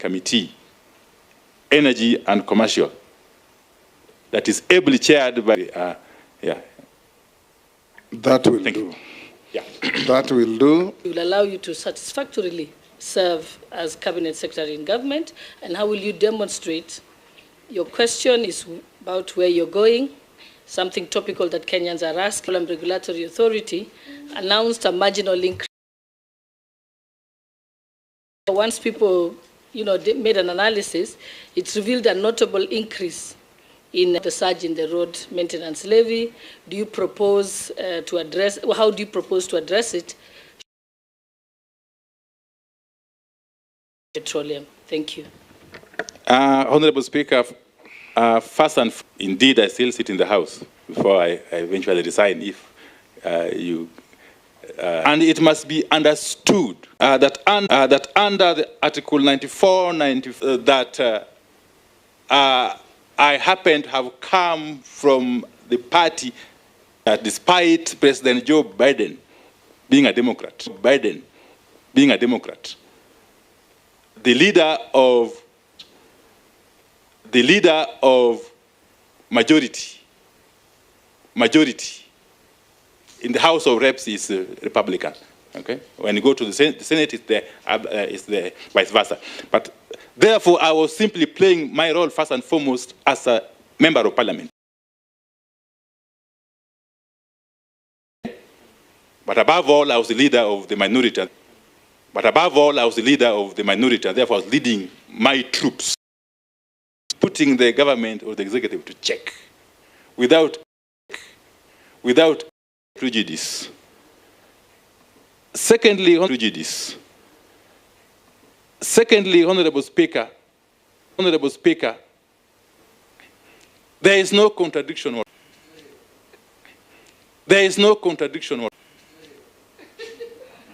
Committee, Energy and Commercial, that is ably chaired by, That will do. Yeah. That will do. It will allow you to satisfactorily serve as Cabinet Secretary in government, and how will you demonstrate? Your question is about where you're going, something topical that Kenyans are asking. The Regulatory Authority announced a marginal increase. Once people, made an analysis, it's revealed a notable increase in the surge in the road maintenance levy. Do you propose to address, how do you propose to address it? Petroleum. Thank you. Honorable Speaker, first and indeed, I still sit in the House before I eventually resign if and it must be understood that under the Article 94, that I happen to have come from the party that despite President Joe Biden being a Democrat, the leader of majority in the House of Reps is Republican. Okay, when you go to the Senate, it's the vice versa. But therefore, I was simply playing my role first and foremost as a member of Parliament. But above all, I was the leader of the minority. And therefore I was leading my troops, putting the government or the executive to check without prejudice. Secondly, Honorable Speaker, there is no contradiction.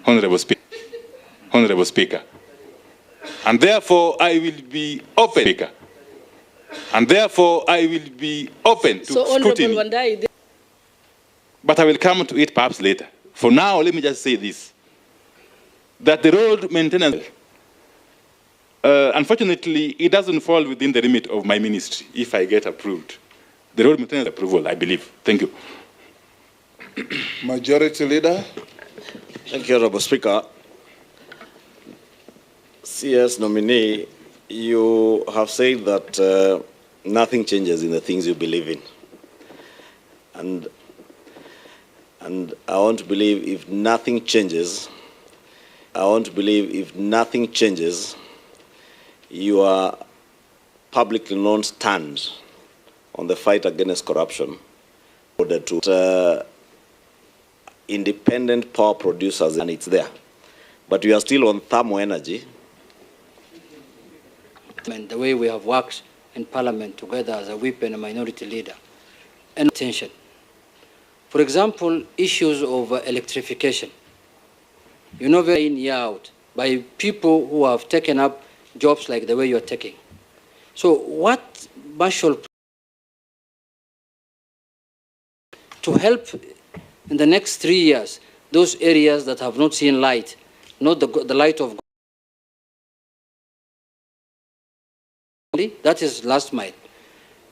Honorable Speaker. And therefore, I will be open. To so, scrutiny. Honorable Wandayyi, But I will come to it perhaps later. For now, let me just say this, that the road maintenance, unfortunately, it doesn't fall within the remit of my ministry if I get approved. The road maintenance approval, I believe. Thank you. Majority Leader. Thank you, Honorable Speaker. CS nominee, you have said that nothing changes in the things you believe in. And I want to believe if nothing changes, your publicly known stand on the fight against corruption, order to independent power producers, and it's there. But we are still on thermal energy. And the way we have worked in Parliament together as a whip and a minority leader, and attention. For example, issues of electrification. Very in, year out, by people who have taken up jobs like the way you're taking. So what Marshall to help in the next 3 years, those areas that have not seen light, not the light of God. That is last mile.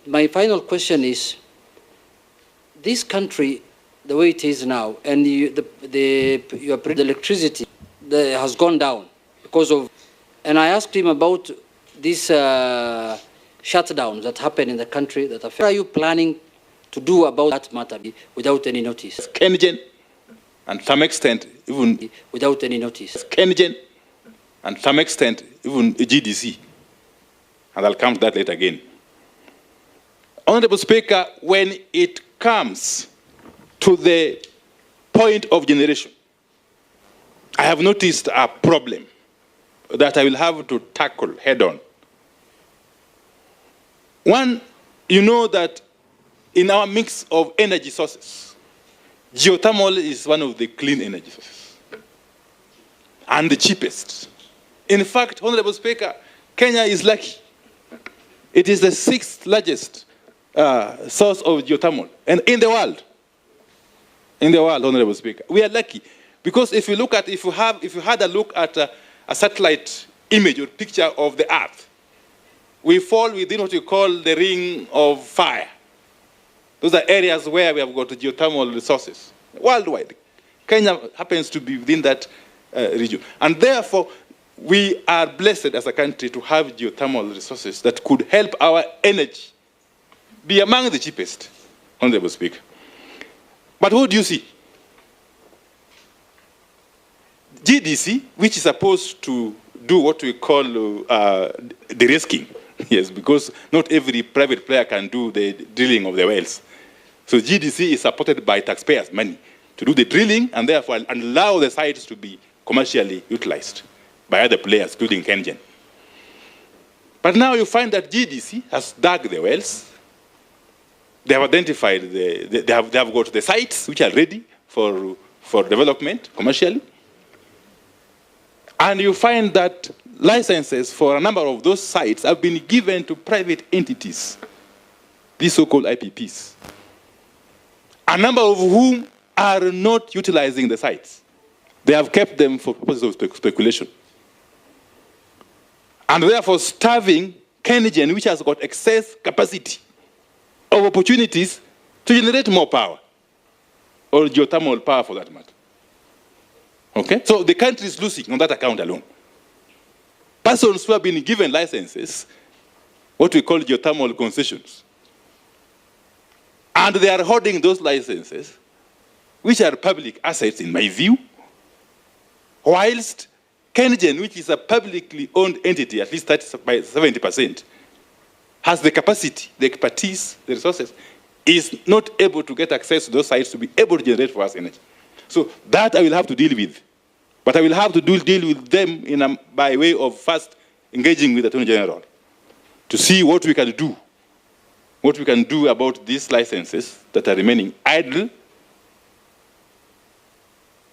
My final question is, this country, the way it is now, and the electricity has gone down because of, and I asked him about these shutdowns that happen in the country that affect. What are you planning to do about that matter without any notice? Kengen, and some extent even without any notice. Kengen, and some extent even GDC. And I'll come to that later again. Honorable Speaker, when it comes to the point of generation, I have noticed a problem that I will have to tackle head on. One, you know that in our mix of energy sources, geothermal is one of the clean energy sources and the cheapest. In fact, Honorable Speaker, Kenya is lucky. It is the 6th largest source of geothermal and in the world. Honorable Speaker, we are lucky because if you had a look at a satellite image or picture of the earth, we fall within what we call the ring of fire. Those are areas where we have got geothermal resources worldwide. Kenya happens to be within that region. And therefore, we are blessed as a country to have geothermal resources that could help our energy be among the cheapest, Honorable Speaker. But what do you see? GDC, which is supposed to do what we call de-risking, yes, because not every private player can do the drilling of the wells. So GDC is supported by taxpayers' money to do the drilling and therefore allow the sites to be commercially utilized by other players, including KenGen. But now you find that GDC has dug the wells. They have identified, they have got the sites which are ready for development commercially. And you find that licenses for a number of those sites have been given to private entities, these so-called IPPs, a number of whom are not utilizing the sites. They have kept them for purposes of speculation. And therefore starving KenGen, which has got excess capacity of opportunities to generate more power, or geothermal power for that matter. Okay? So the country is losing on that account alone. Persons who have been given licenses, what we call geothermal concessions, and they are holding those licenses, which are public assets in my view, whilst KenGen, which is a publicly owned entity, at least by 70%, has the capacity, the expertise, the resources, is not able to get access to those sites to be able to generate for us energy. So that I will have to deal with. But I will have to deal with them by way of first engaging with the Attorney General to see what we can do. What we can do about these licenses that are remaining idle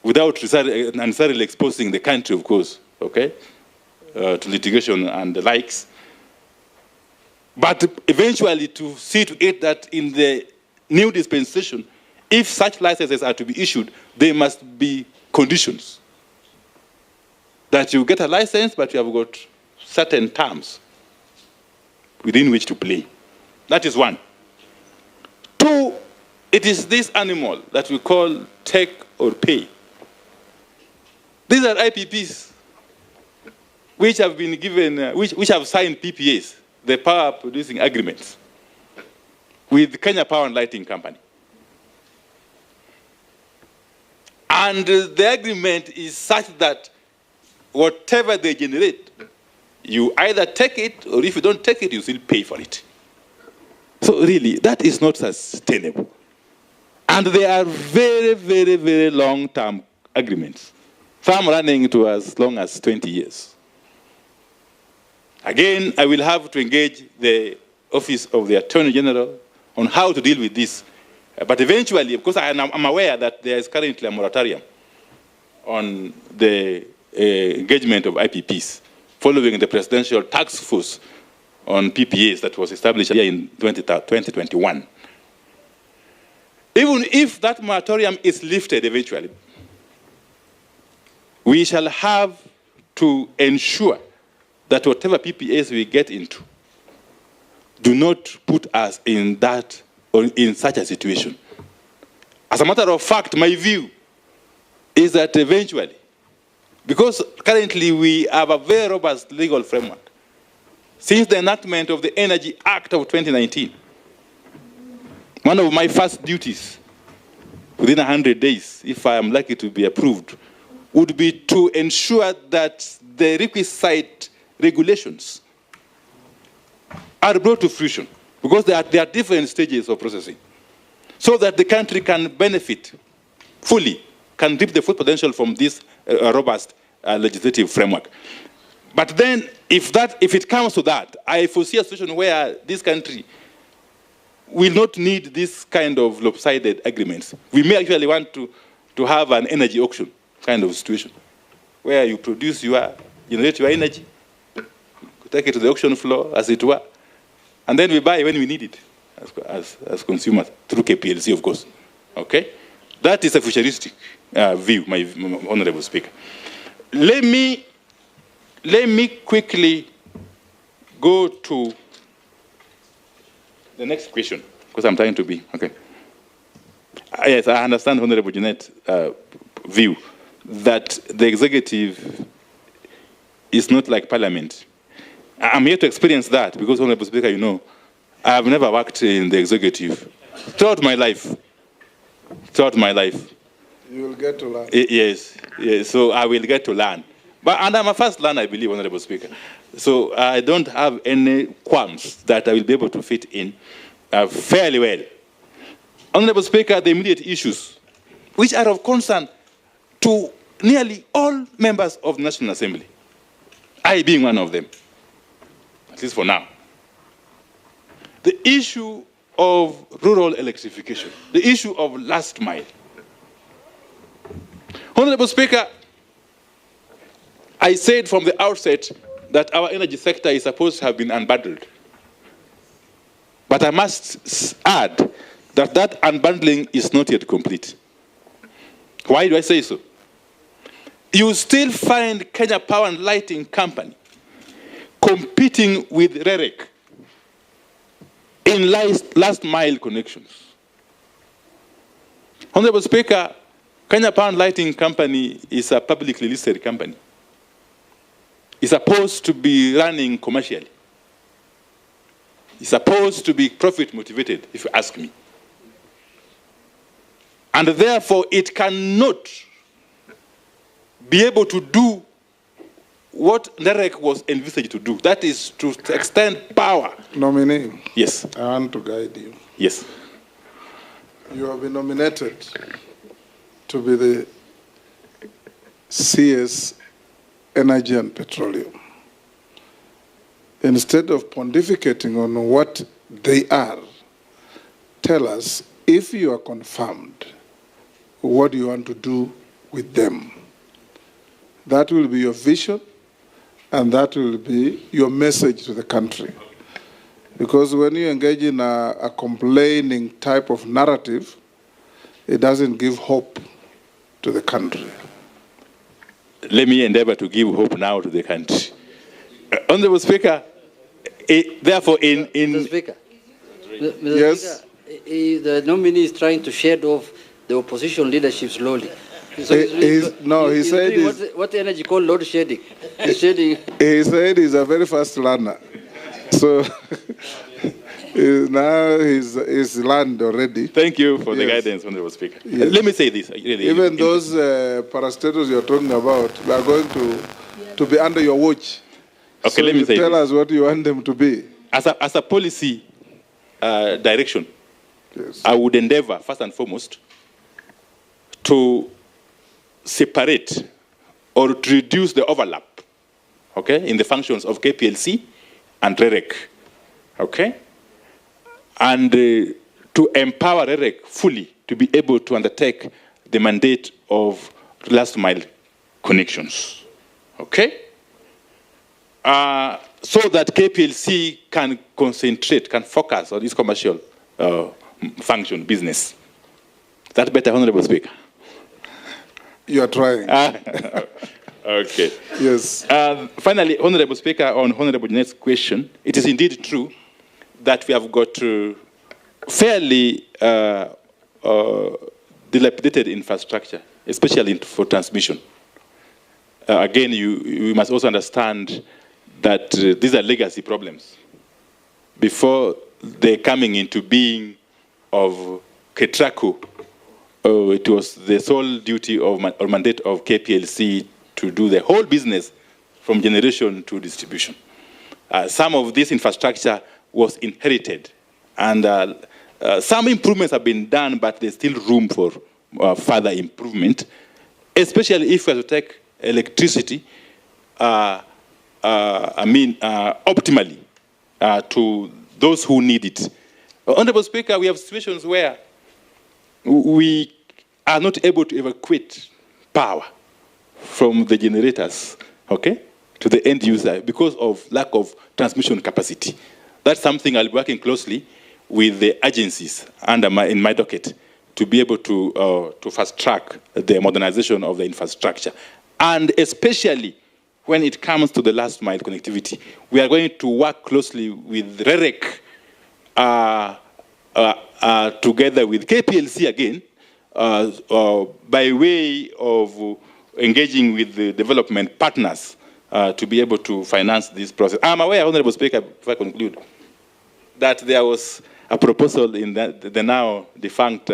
without necessarily exposing the country, of course, okay, to litigation and the likes. But eventually to see to it that in the new dispensation, if such licenses are to be issued, there must be conditions. That you get a license, but you have got certain terms within which to play. That is one. Two, it is this animal that we call take or pay. These are IPPs which have been given, which have signed PPAs, the power producing agreements, with Kenya Power and Lighting Company. And the agreement is such that whatever they generate, you either take it, or if you don't take it, you still pay for it. So really, that is not sustainable. And they are very, very, very long-term agreements. Some running to as long as 20 years. Again, I will have to engage the Office of the Attorney General on how to deal with this. But eventually, of course, I'm aware that there is currently a moratorium on the engagement of IPPs following the Presidential Task Force on PPAs that was established here in 2021. Even if that moratorium is lifted eventually, we shall have to ensure that whatever PPAs we get into do not put us in that or in such a situation. As a matter of fact, my view is that eventually, because currently we have a very robust legal framework, since the enactment of the Energy Act of 2019, one of my first duties within 100 days, if I am lucky to be approved, would be to ensure that the requisite regulations are brought to fruition, because there are different stages of processing, so that the country can benefit fully, can reap the full potential from this robust legislative framework. But then, if it comes to that, I foresee a situation where this country will not need this kind of lopsided agreements. We may actually want to have an energy auction kind of situation, where you generate your energy, take it to the auction floor, as it were, and then we buy when we need it, as consumers, through KPLC, of course. Okay? That is a futuristic view, my Honorable Speaker. Let let me quickly go to the next question, because I'm trying to be, okay. Yes, I understand Honorable Jeanette's view that the executive is not like Parliament. I'm here to experience that because, Honorable Speaker, you know, I've never worked in the executive throughout my life. Throughout my life. You will get to learn. Yes, yes, so I will get to learn. And I'm a first learner, I believe, Honorable Speaker. So I don't have any qualms that I will be able to fit in fairly well. Honorable Speaker, the immediate issues, which are of concern to nearly all members of the National Assembly, I being one of them, at least for now. The issue of rural electrification, the issue of last mile. Honorable Speaker, I said from the outset that our energy sector is supposed to have been unbundled. But I must add that that unbundling is not yet complete. Why do I say so? You still find Kenya Power and Lighting Company competing with REREC in last mile connections. Honorable Speaker, Kenya Power and Lighting Company is a publicly listed company. It's supposed to be running commercially. It's supposed to be profit motivated, if you ask me. And therefore, it cannot be able to do what NEREC was envisaged to do. That is to extend power. Nominee. Yes. I want to guide you. Yes. You have been nominated to be the CS Energy and Petroleum. Instead of pontificating on what they are, tell us, if you are confirmed, what do you want to do with them? That will be your vision, and that will be your message to the country. Because when you engage in a complaining type of narrative, it doesn't give hope to the country. Let me endeavor to give hope now to the country. Honorable Speaker, therefore Mr. Speaker, Mr. Yes. Speaker, the nominee is trying to shed off the opposition leadership slowly. So he said what the energy called load shedding. He's shedding. He said he's a very fast learner. So now he's learned already. Thank you for the Yes. guidance, Honorable Speaker. Yes. Let me say this. Really, Even those parastatals you're talking about, they are going to be under your watch. Okay, So let me you say tell this. us what you want them to be. As a policy direction, Yes. I would endeavor, first and foremost, to separate or to reduce the overlap, okay, in the functions of KPLC and REREC, okay? And to empower REREC fully to be able to undertake the mandate of last mile connections, okay? So that KPLC can concentrate, can focus on its commercial function, business. Is that better, Honorable Speaker? You are trying. Okay. Yes. Finally, Honorable Speaker, on Honorable Jeanette's question, it is indeed true that we have got fairly dilapidated infrastructure, especially for transmission. Again, we must also understand that these are legacy problems. Before the coming into being of KETRACO, it was the sole duty of or mandate of KPLC to do the whole business from generation to distribution. Some of this infrastructure was inherited, and some improvements have been done, but there's still room for further improvement, especially if we have to take electricity, optimally to those who need it. Honorable Speaker, we have situations where we are not able to evacuate power from the generators, okay, to the end user because of lack of transmission capacity. That's something I'll be working closely with the agencies in my docket to be able to fast track the modernization of the infrastructure. And especially when it comes to the last mile connectivity, we are going to work closely with REREC together with KPLC again, by way of engaging with the development partners to be able to finance this process. I'm aware, Honorable Speaker, if I conclude, that there was a proposal in the now defunct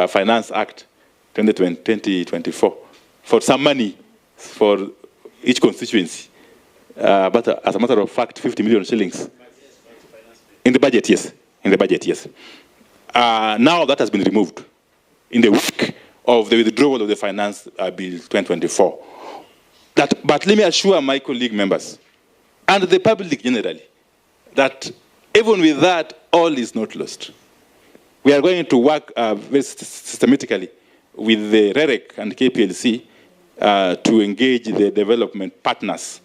Finance Act 2024 for some money for each constituency. But as a matter of fact, 50 million shillings. In the budget, yes. In the budget, yes. Now that has been removed in the week of the withdrawal of the Finance Bill 2024. But let me assure my colleague members and the public generally that even with that, all is not lost. We are going to work very systematically with the REREC and KPLC to engage the development partners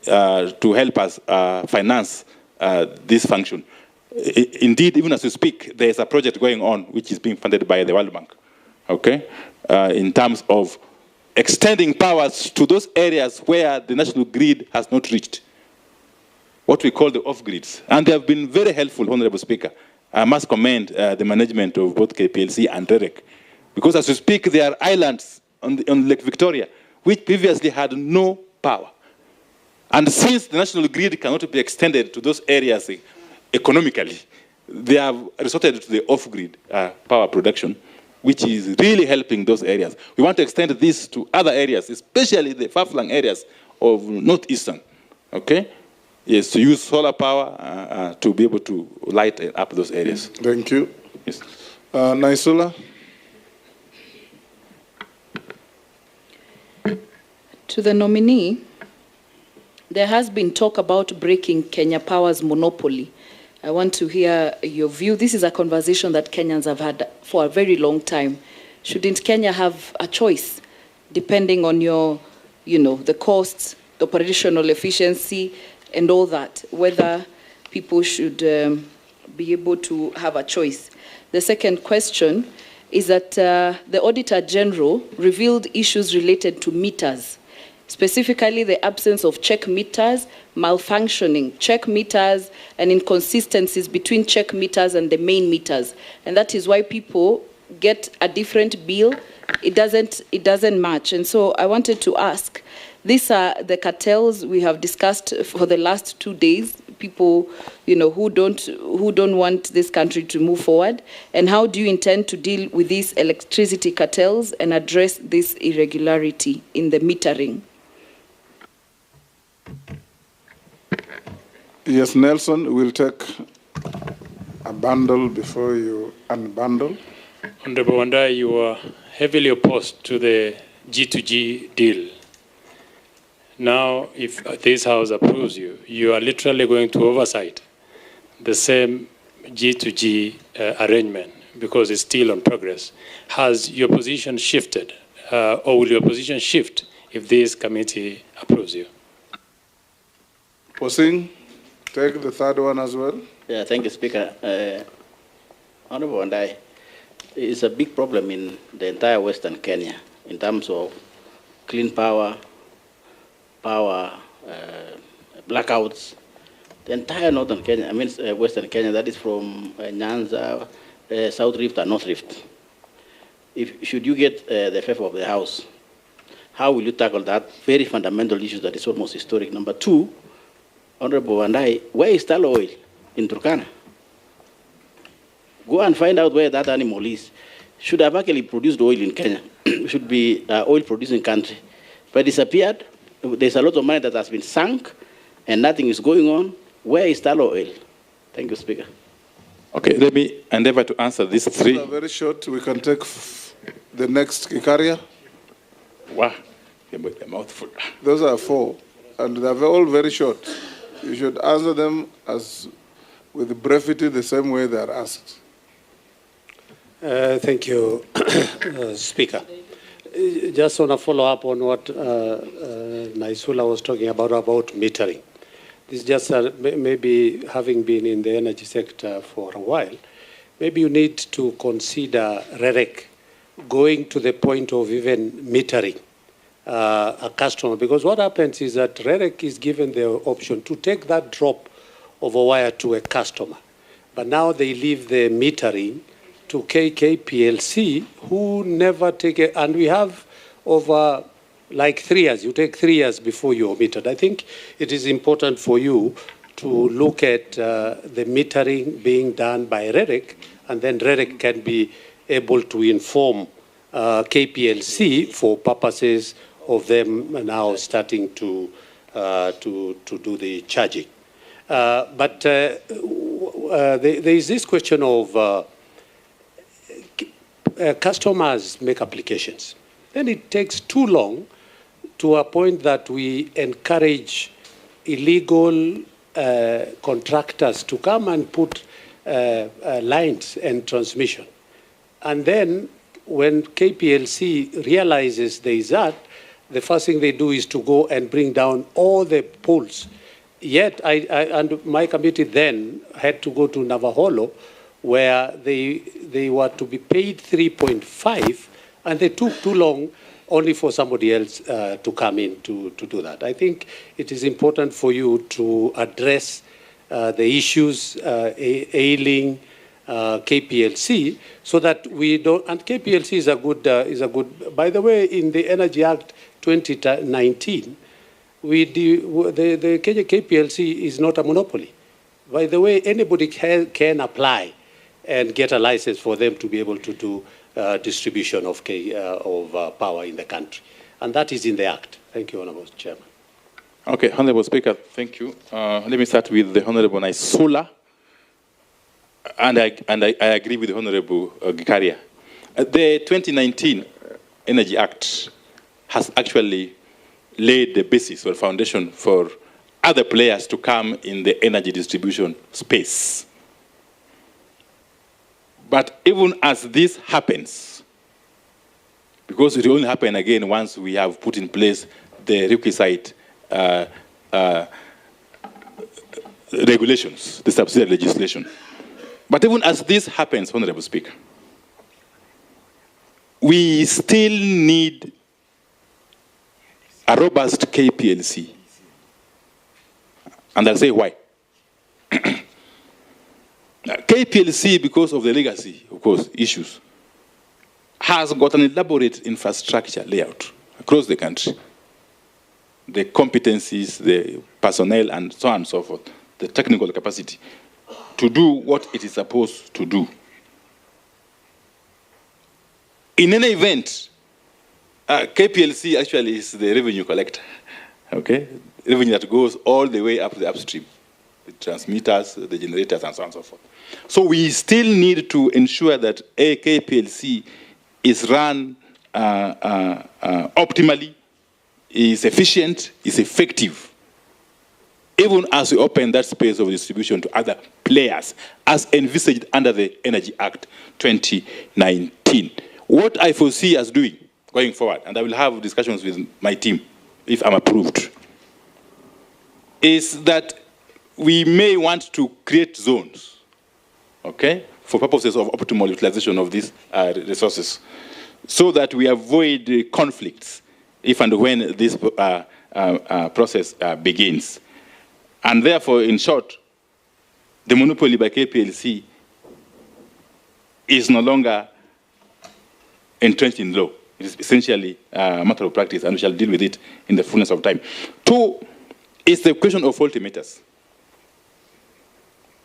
to help us finance this function. Indeed, even as we speak, there is a project going on which is being funded by the World Bank, okay, in terms of extending powers to those areas where the national grid has not reached, what we call the off-grids. And they have been very helpful, Honorable Speaker. I must commend the management of both KPLC and REREC, because as we speak, there are islands on Lake Victoria which previously had no power. And since the national grid cannot be extended to those areas economically, they have resorted to the off-grid power production, which is really helping those areas. We want to extend this to other areas, especially the far-flung areas of northeastern, okay? Yes, to use solar power to be able to light up those areas. Thank you. Yes. Naisula? To the nominee, there has been talk about breaking Kenya Power's monopoly. I want to hear your view. This is a conversation that Kenyans have had for a very long time. Shouldn't Kenya have a choice, depending on your, the costs, the operational efficiency, and all that, whether people should be able to have a choice? The second question is that the Auditor General revealed issues related to meters, specifically the absence of check meters, malfunctioning check meters, and inconsistencies between check meters and the main meters. And that is why people get a different bill. It doesn't match. And so I wanted to ask, these are the cartels we have discussed for the last 2 days, people who don't want this country to move forward. And how do you intend to deal with these electricity cartels and address this irregularity in the metering? Yes, Nelson, we'll take a bundle before you unbundle. Honorable Wandayi, you are heavily opposed to the G2G deal. Now, if this House approves you, you are literally going to oversight the same G2G arrangement because it's still on progress. Has your position shifted, or will your position shift if this committee approves you? Posing, take the third one as well. Yeah, thank you, Speaker. Honorable Wandayi, it's a big problem in the entire Western Kenya in terms of clean power, blackouts. The entire northern Kenya, Western Kenya, that is from Nyanza, South Rift and North Rift. Should you get the favor of the House, how will you tackle that very fundamental issue that is almost historic? Number two, Honorable Wandayi, where is tallow oil in Turkana? Go and find out where that animal is. Should have actually produced oil in Kenya. Should be oil producing country. But disappeared. There's a lot of money that has been sunk and nothing is going on. Where is tallow oil? Thank you, Speaker. Okay, let me endeavor to answer these three. Very short. We can take the next Ikaria. Wow, a mouthful. Those are four, and they're all very short. You should answer them with brevity, the same way they are asked. Thank you, Speaker. Just want to follow up on what Naisula was talking about metering. This is just maybe having been in the energy sector for a while, maybe you need to consider REREC going to the point of even metering a customer. Because what happens is that REREC is given the option to take that drop of a wire to a customer. But now they leave the metering to KKPLC, who never take it. And we have over like 3 years. You take 3 years before you're metered. I think it is important for you to look at the metering being done by REREC, and then REREC can be able to inform KPLC for purposes of them now starting to do the charging. But there is this question of customers make applications. Then it takes too long to a point that we encourage illegal contractors to come and put lines and transmission. And then when KPLC realizes there is that, the first thing they do is to go and bring down all the poles. Yet, and my committee then had to go to Navaholo, where they were to be paid 3.5, and they took too long only for somebody else to come in to do that. I think it is important for you to address the issues ailing KPLC, so that we don't. And KPLC is a good. By the way, in the Energy Act 2019, the Kenya KPLC is not a monopoly. By the way, anybody can apply and get a license for them to be able to do distribution of power in the country, and that is in the Act. Thank you, Honourable Chairman. Okay, Honourable Speaker, thank you. Let me start with the Honourable Naisula, and I agree with the Honourable Gikaria. The 2019 Energy Act has actually laid the basis or foundation for other players to come in the energy distribution space. But even as this happens, because it will only happen again once we have put in place the requisite regulations, the subsidiary legislation. But even as this happens, Honourable Speaker, we still need a robust KPLC. And I'll say why. KPLC, because of the legacy, of course, issues, has got an elaborate infrastructure layout across the country. The competencies, the personnel, and so on and so forth, the technical capacity to do what it is supposed to do. In any event, KPLC actually is the revenue collector, okay? Revenue that goes all the way up the upstream, the transmitters, the generators, and so on and so forth. So we still need to ensure that a KPLC is run optimally, is efficient, is effective, even as we open that space of distribution to other players, as envisaged under the Energy Act 2019. What I foresee as doing going forward, and I will have discussions with my team if I'm approved, is that we may want to create zones, okay, for purposes of optimal utilization of these resources, so that we avoid conflicts if and when this process begins. And therefore, in short, the monopoly by KPLC is no longer entrenched in law. It is essentially a matter of practice, and we shall deal with it in the fullness of time. Two is the question of faulty meters.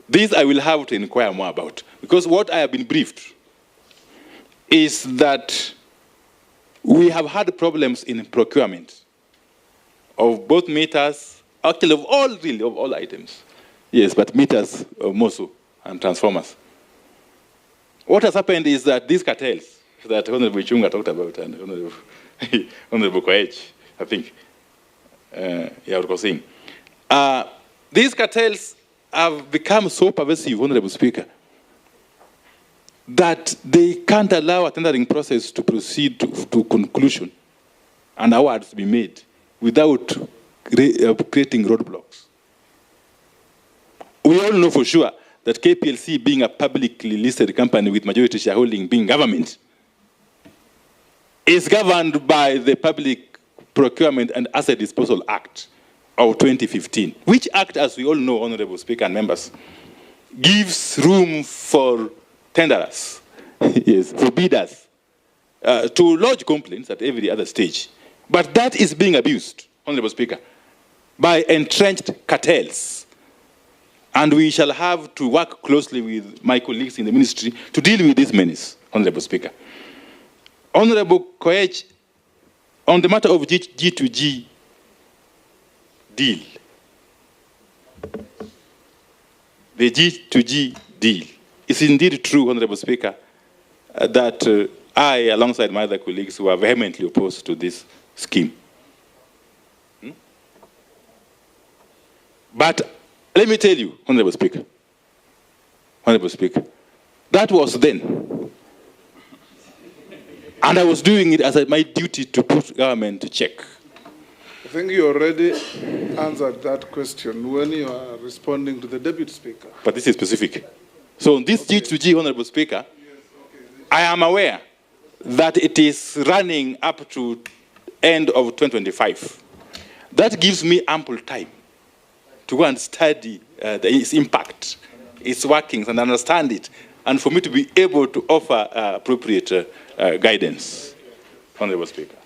This I will have to inquire more about, because what I have been briefed is that we have had problems in procurement of both meters, actually of all items. Yes, but meters more so, and transformers. What has happened is that these cartels that Honorable Chunga talked about, and Honorable Koech, I think, saying, these cartels have become so pervasive, Honorable Speaker, that they can't allow a tendering process to proceed to conclusion and awards to be made without creating roadblocks. We all know for sure that KPLC, being a publicly listed company with majority shareholding being government, is governed by the Public Procurement and Asset Disposal Act of 2015, which act, as we all know, Honorable Speaker and members, gives room for tenderers, yes, for bidders, to lodge complaints at every other stage. But that is being abused, Honorable Speaker, by entrenched cartels. And we shall have to work closely with my colleagues in the ministry to deal with this menace, Honorable Speaker. Honorable Koech, on the matter of G2G deal, the G2G deal, it's indeed true, Honorable Speaker, that I, alongside my other colleagues, were vehemently opposed to this scheme. But let me tell you, Honorable Speaker, that was then. And I was doing it as my duty to put government to check. I think you already answered that question when you are responding to the Deputy Speaker. But this is specific. So on this G2G, Honorable Speaker, I am aware that it is running up to end of 2025. That gives me ample time to go and study its impact, its workings, and understand it, and for me to be able to offer appropriate guidance, Honorable Speaker.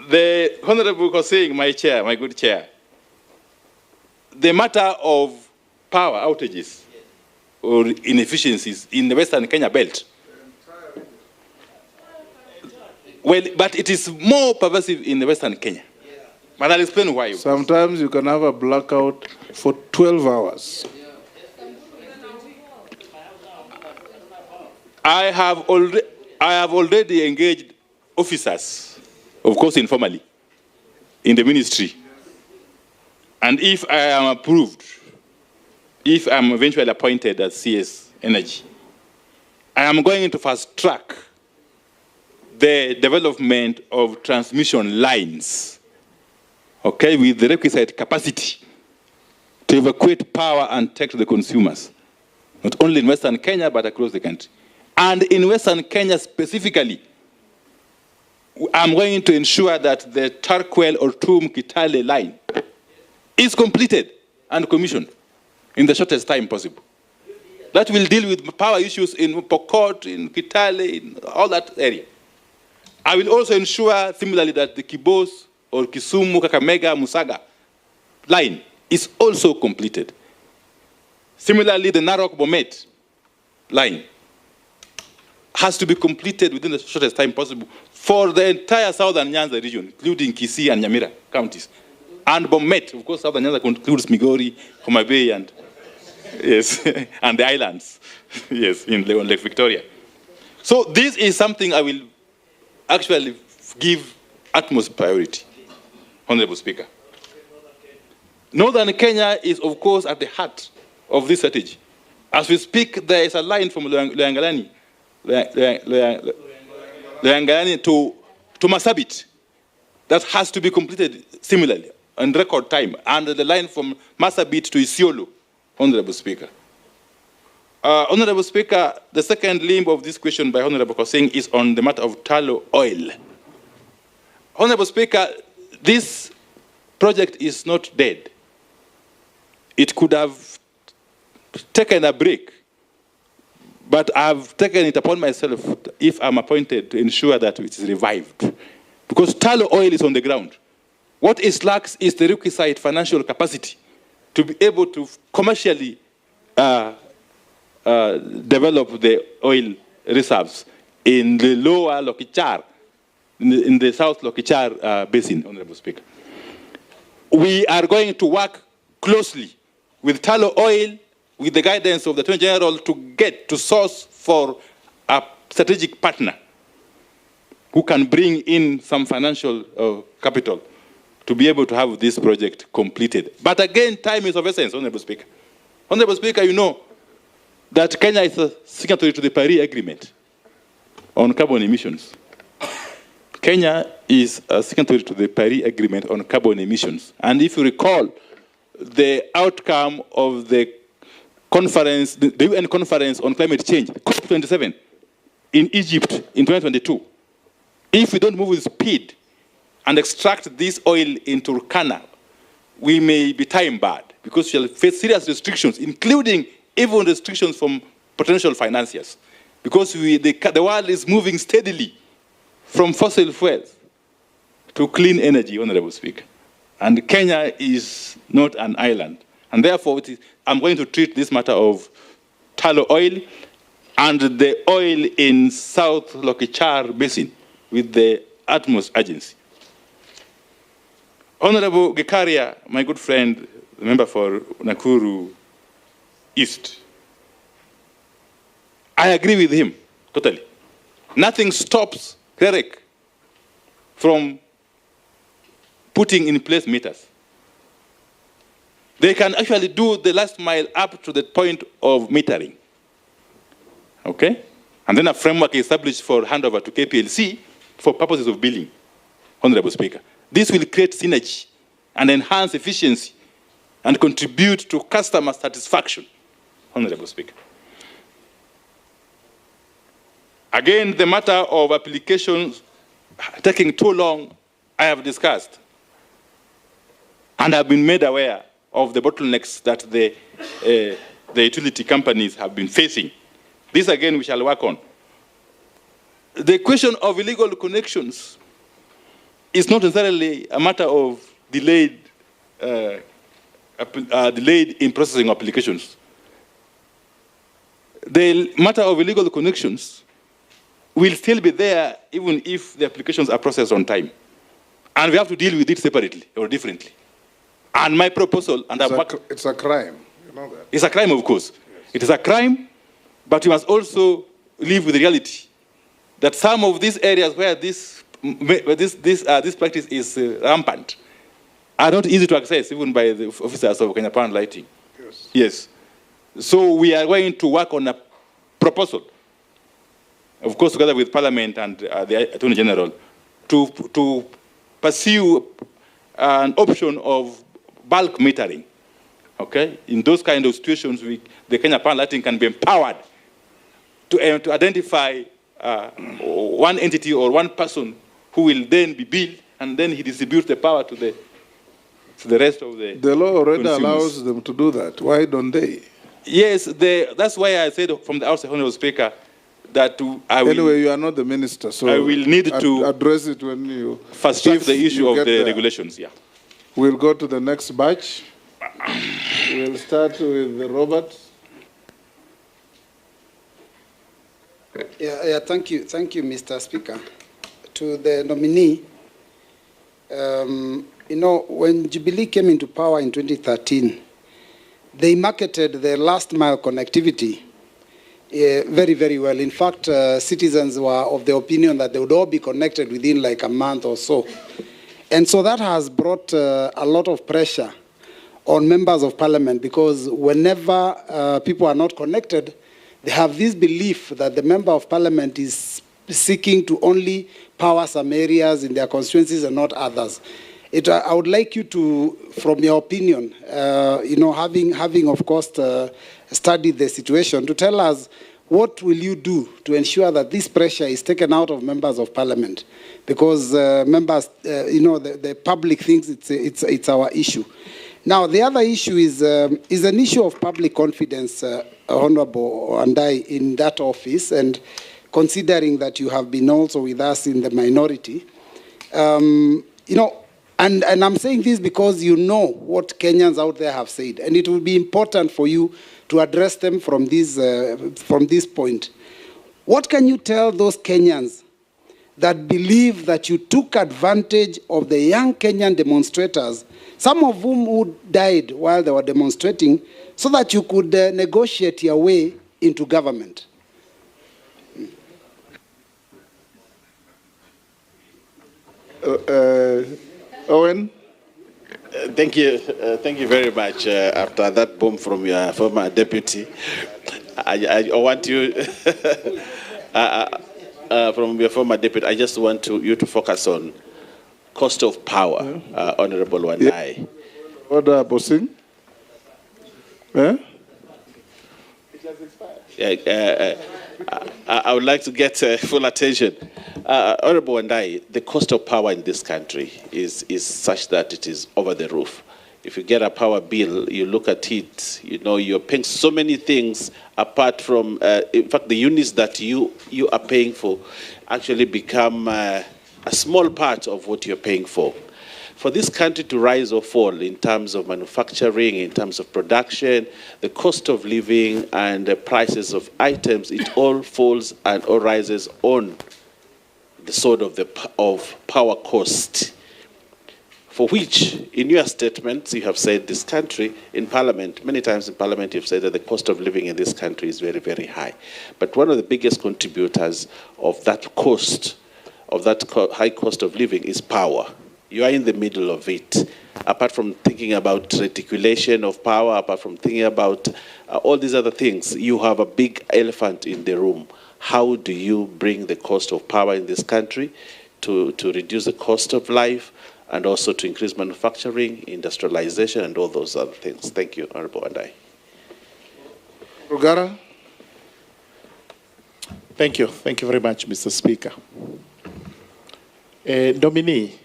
The Honorable was saying, my chair, my good chair, the matter of power outages or inefficiencies in the Western Kenya belt, well, but it is more pervasive in the Western Kenya. But I'll explain why. Sometimes you can have a blackout for 12 hours. I have already engaged officers, of course informally, in the ministry. And if I am approved, if I'm eventually appointed as CS Energy, I am going to fast track the development of transmission lines, okay, with the requisite capacity to evacuate power and take to the consumers, not only in Western Kenya, but across the country. And in Western Kenya specifically, I'm going to ensure that the Tarkwel or Tum Kitale line is completed and commissioned in the shortest time possible. That will deal with power issues in Pokot, in Kitale, in all that area. I will also ensure similarly that the Kibos or Kisumu, Kakamega, Musaga line is also completed. Similarly, the Narok-Bomet line has to be completed within the shortest time possible for the entire southern Nyanza region, including Kisii and Nyamira counties. And Bomet, of course, southern Nyanza includes Migori, Homa Bay, and yes, and the islands, yes, in Lake Victoria. So this is something I will actually give utmost priority, Honorable Speaker. Northern Kenya is, of course, at the heart of this strategy. As we speak, there is a line from Loyangalani to Masabit that has to be completed similarly in record time, and the line from Masabit to Isiolo, Honorable Speaker. Honorable Speaker, the second limb of this question by Honorable Kosing is on the matter of tallow oil. Honorable Speaker, this project is not dead. It could have taken a break, but I've taken it upon myself, if I'm appointed, to ensure that it is revived. Because tallow oil is on the ground. What it lacks is the requisite financial capacity to be able to commercially develop the oil reserves in the lower Lokichar, in the South Lokichar basin, Honorable Speaker. We are going to work closely with tallow oil, with the guidance of the Attorney General, to source for a strategic partner who can bring in some financial capital to be able to have this project completed. But again, time is of essence, Honorable Speaker. Honorable Speaker, you know that Kenya is a signatory to the Paris Agreement on carbon emissions. Kenya is a signatory to the Paris Agreement on carbon emissions. And if you recall, the outcome of the conference, the UN conference on climate change, COP27, in Egypt in 2022, if we don't move with speed and extract this oil into Turkana, we may be time barred because we shall face serious restrictions, including even restrictions from potential financiers, because the world is moving steadily from fossil fuels to clean energy, Honorable Speaker. And Kenya is not an island. And therefore, I'm going to treat this matter of tallow oil and the oil in South Lokichar Basin with the utmost urgency. Honorable Gikaria, my good friend, the member for Nakuru East, I agree with him totally. Nothing stops Derek from putting in place meters. They can actually do the last mile up to the point of metering. Okay? And then a framework is established for handover to KPLC for purposes of billing, Honorable Speaker. This will create synergy and enhance efficiency and contribute to customer satisfaction, Honorable Speaker. Again, the matter of applications taking too long, I have discussed. And I've been made aware of the bottlenecks that the utility companies have been facing. This, again, we shall work on. The question of illegal connections is not necessarily a matter of delayed in processing applications. The matter of illegal connections will still be there even if the applications are processed on time. And we have to deal with it separately or differently. And my proposal, and it's a crime, you know that. It's a crime, of course. Yes. It is a crime, but we must also live with the reality that some of these areas where this practice is rampant are not easy to access, even by the officers of Kenya Power and Lighting. Yes. Yes. So we are going to work on a proposal, of course, together with Parliament and the Attorney General, to pursue an option of bulk metering. Okay? In those kind of situations, the Kenya Power and Lighting can be empowered to identify one entity or one person who will then be billed, and then he distributes the power to the rest of the law already consumers. Allows them to do that. Why don't they? Yes, that's why I said from the outset, Honorable Speaker, that I will... Anyway, you are not the minister, so I will need to address it when you... First track the issue of the regulations, yeah. We'll go to the next batch. We'll start with Robert. Thank you, Mr. Speaker. To the nominee, you know, when Jubilee came into power in 2013, they marketed the last mile connectivity very, very well. In fact, citizens were of the opinion that they would all be connected within like a month or so. And so that has brought a lot of pressure on members of parliament, because whenever people are not connected, they have this belief that the member of parliament is seeking to only power some areas in their constituencies and not others. I would like you to, from your opinion, you know, having of course studied the situation, to tell us what will you do to ensure that this pressure is taken out of members of parliament, because members, you know, the public thinks it's our issue. Now, the other issue is an issue of public confidence, Honorable Wandayi, in that office, and considering that you have been also with us in the minority, you know, and I'm saying this because you know what Kenyans out there have said, and it will be important for you to address them from this point. What can you tell those Kenyans that believe that you took advantage of the young Kenyan demonstrators, some of whom died while they were demonstrating, so that you could negotiate your way into government? Owen? Thank you very much. After that bomb from your former deputy, I want you, from your former deputy, I just want you to focus on cost of power, Honorable Wandayi. Order, Bossing? Eh? I would like to get full attention. Honorable Wandayi, the cost of power in this country is such that it is over the roof. If you get a power bill, you look at it, you know, you're paying so many things apart from, in fact, the units that you are paying for actually become a small part of what you're paying for. For this country to rise or fall in terms of manufacturing, in terms of production, the cost of living and the prices of items, it all falls and all rises on the sword of power cost, for which, in your statements, you have said this country, in Parliament, many times in Parliament, you've said that the cost of living in this country is very, very high. But one of the biggest contributors of that cost, of that high cost of living, is power. You are in the middle of it. Apart from thinking about reticulation of power, apart from thinking about all these other things, you have a big elephant in the room. How do you bring the cost of power in this country to reduce the cost of life and also to increase manufacturing, industrialization, and all those other things? Thank you, Honorable Wandayi. Rugara. Thank you. Thank you very much, Mr. Speaker. Nominee,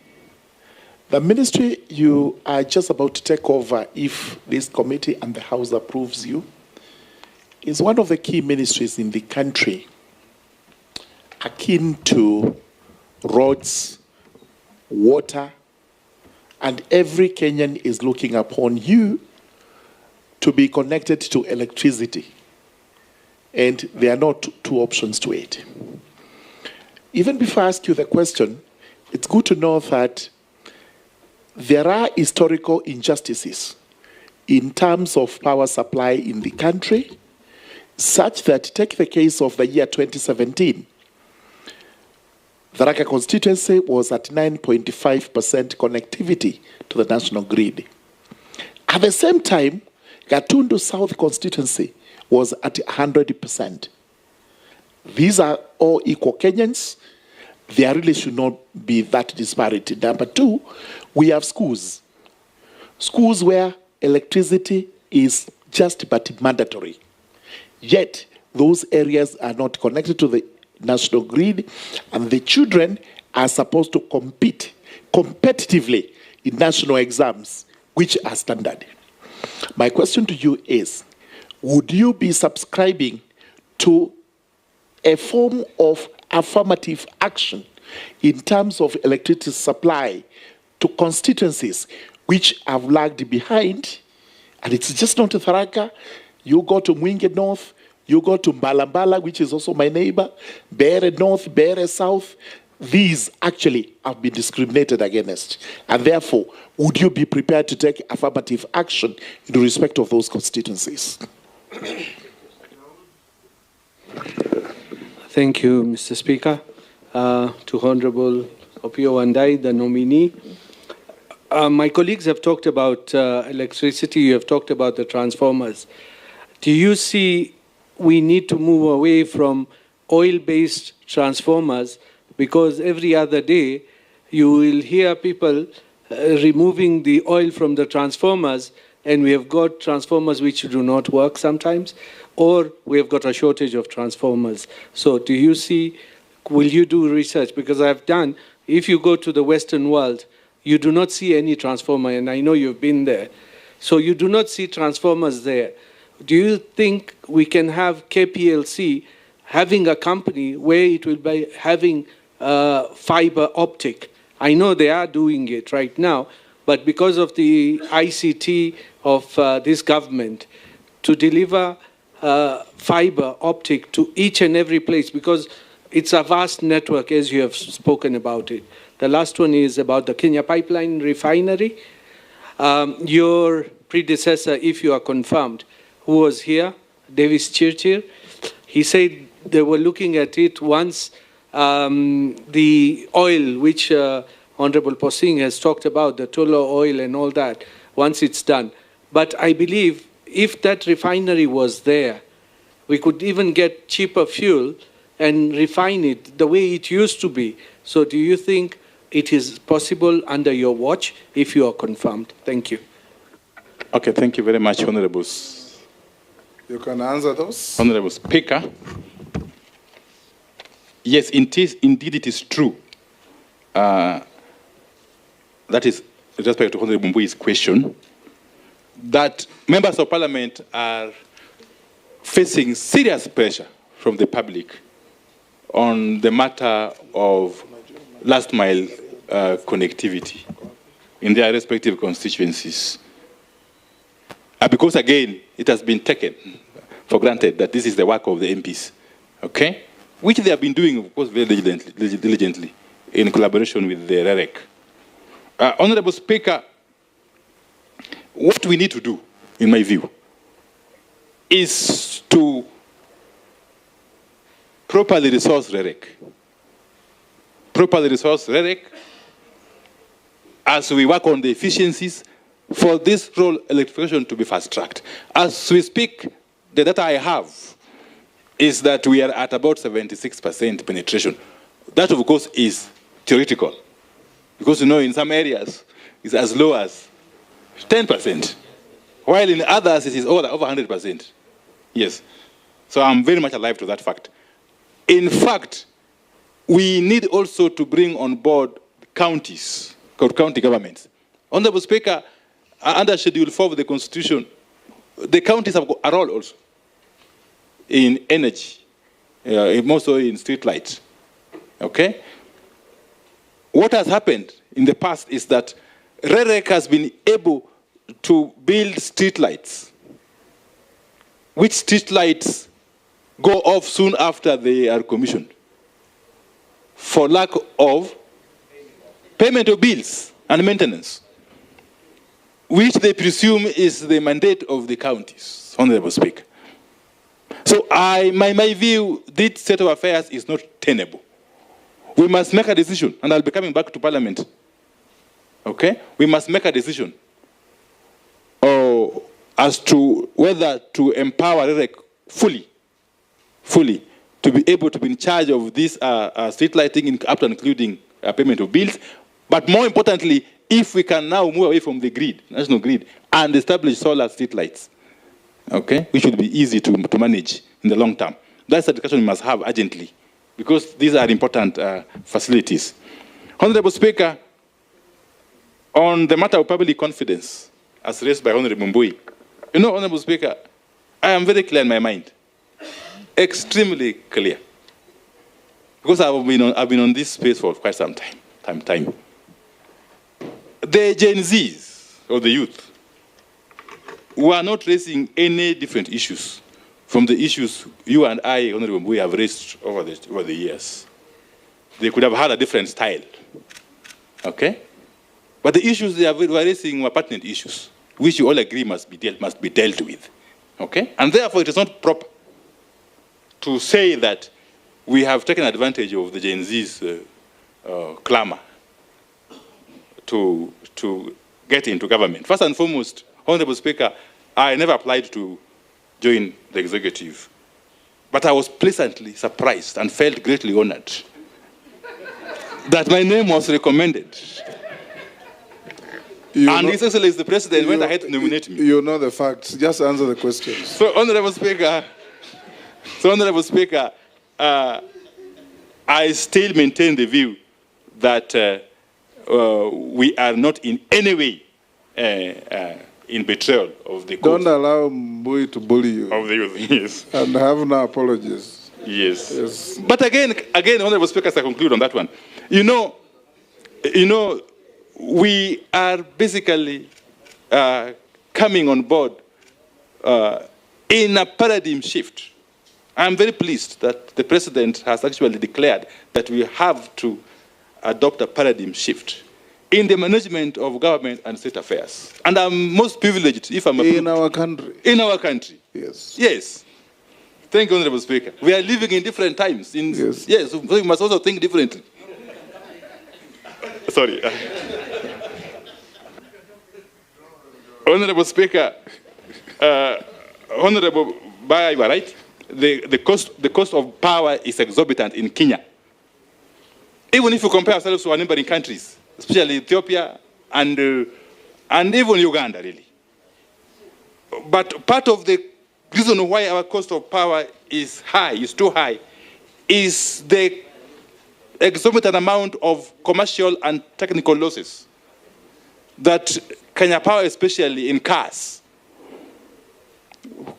the ministry you are just about to take over, if this committee and the House approves you, is one of the key ministries in the country akin to roads, water, and every Kenyan is looking upon you to be connected to electricity. And there are not two options to it. Even before I ask you the question, it's good to know that there are historical injustices in terms of power supply in the country, such that, take the case of the year 2017, the Raka constituency was at 9.5% connectivity to the national grid. At the same time, Gatundu South constituency was at 100%. These are all equal Kenyans. There really should not be that disparity. Number two, we have schools. Schools where electricity is just but mandatory. Yet, those areas are not connected to the national grid, and the children are supposed to compete competitively in national exams, which are standard. My question to you is, would you be subscribing to a form of affirmative action in terms of electricity supply to constituencies which have lagged behind? And it's just not to Tharaka. You go to Mwingi North, you go to Mbalambala, which is also my neighbor, Bere North, Bere South. These actually have been discriminated against. And therefore, would you be prepared to take affirmative action in respect of those constituencies? Thank you, Mr. Speaker. To Honorable OPIYO Wandayi, the nominee. My colleagues have talked about electricity. You have talked about the transformers. Do you see we need to move away from oil-based transformers, because every other day you will hear people removing the oil from the transformers, and we have got transformers which do not work sometimes, or we have got a shortage of transformers. So do you see, will you do research? Because I've done, if you go to the Western world, you do not see any transformer, and I know you've been there. So you do not see transformers there. Do you think we can have KPLC having a company where it will be having fiber optic? I know they are doing it right now, but because of the ICT of this government, to deliver fiber optic to each and every place, because it's a vast network, as you have spoken about it. The last one is about the Kenya Pipeline Refinery. Your predecessor, if you are confirmed, who was here, Davis Chirchir, he said they were looking at it once the oil, which Honorable Posing has talked about, the Tullow oil and all that, once it's done. But I believe if that refinery was there, we could even get cheaper fuel and refine it the way it used to be. So do you think it is possible under your watch if you are confirmed? Thank you. Okay, thank you very much, Honorables. You can answer those. Honorable Speaker, yes, indeed it is true. That is, with respect to Honorable Mbui's question, that members of parliament are facing serious pressure from the public on the matter of last mile connectivity in their respective constituencies. Because again, it has been taken for granted that this is the work of the MPs, okay? Which they have been doing, of course, very diligently in collaboration with the REREC. Honorable Speaker, what we need to do, in my view, is to properly resource REREC. Properly resource REREC as we work on the efficiencies for this rural electrification to be fast-tracked. As we speak, the data I have is that we are at about 76% penetration. That, of course, is theoretical. Because, you know, in some areas, it's as low as 10%, while in others, it is over 100%. Yes. So I'm very much alive to that fact. In fact, we need also to bring on board counties, county governments. Honorable Speaker, under Schedule 4 of the Constitution, the counties have a role also in energy, more so in street lights. Okay? What has happened in the past is that REREC has been able to build street lights, which street lights go off soon after they are commissioned for lack of payment of bills and maintenance, which they presume is the mandate of the counties, Honorable Speaker. So my view, this state of affairs is not tenable. We must make a decision, and I'll be coming back to Parliament. Okay? We must make a decision as to whether to empower REREC fully, to be able to be in charge of this street lighting, up to including payment of bills. But more importantly, if we can now move away from the grid, national grid, and establish solar street lights, okay, which would be easy to manage in the long term. That's a discussion we must have urgently, because these are important facilities. Honorable Speaker, on the matter of public confidence, as raised by Honorable Mbui, you know, Honorable Speaker, I am very clear in my mind, extremely clear, because I've been on this space for quite some time. The Gen Zs, or the youth, were not raising any different issues from the issues you and I, Honorable Mbui, have raised over the years. They could have had a different style, okay? But the issues they were raising were pertinent issues, which you all agree must be dealt with, okay? And therefore, it is not proper to say that we have taken advantage of the Gen Z's clamor to get into government. First and foremost, Honorable Speaker, I never applied to join the executive, but I was pleasantly surprised and felt greatly honored that my name was recommended. And His Excellency the President went ahead to nominate me. You know the facts. Just answer the questions. So, Honorable Speaker, I still maintain the view that we are not in any way in betrayal of the cause. Don't allow Mbui to bully you. Of the youth, yes. And have no apologies. Yes. But again, Honorable Speaker, as I conclude on that one, you know, we are basically coming on board in a paradigm shift. I'm very pleased that the President has actually declared that we have to adopt a paradigm shift in the management of government and state affairs. And I'm most privileged if I'm in our country. In our country. Yes. Yes. Thank you, Honorable Speaker. We are living in different times. Yes. Yes, so we must also think differently. Sorry. Honorable Speaker, Honorable Baya, you are right. The cost of power is exorbitant in Kenya. Even if you compare ourselves to our neighboring countries, especially Ethiopia and even Uganda, really. But part of the reason why our cost of power is high, is too high, is the exorbitant amount of commercial and technical losses that Kenya Power, especially in cars,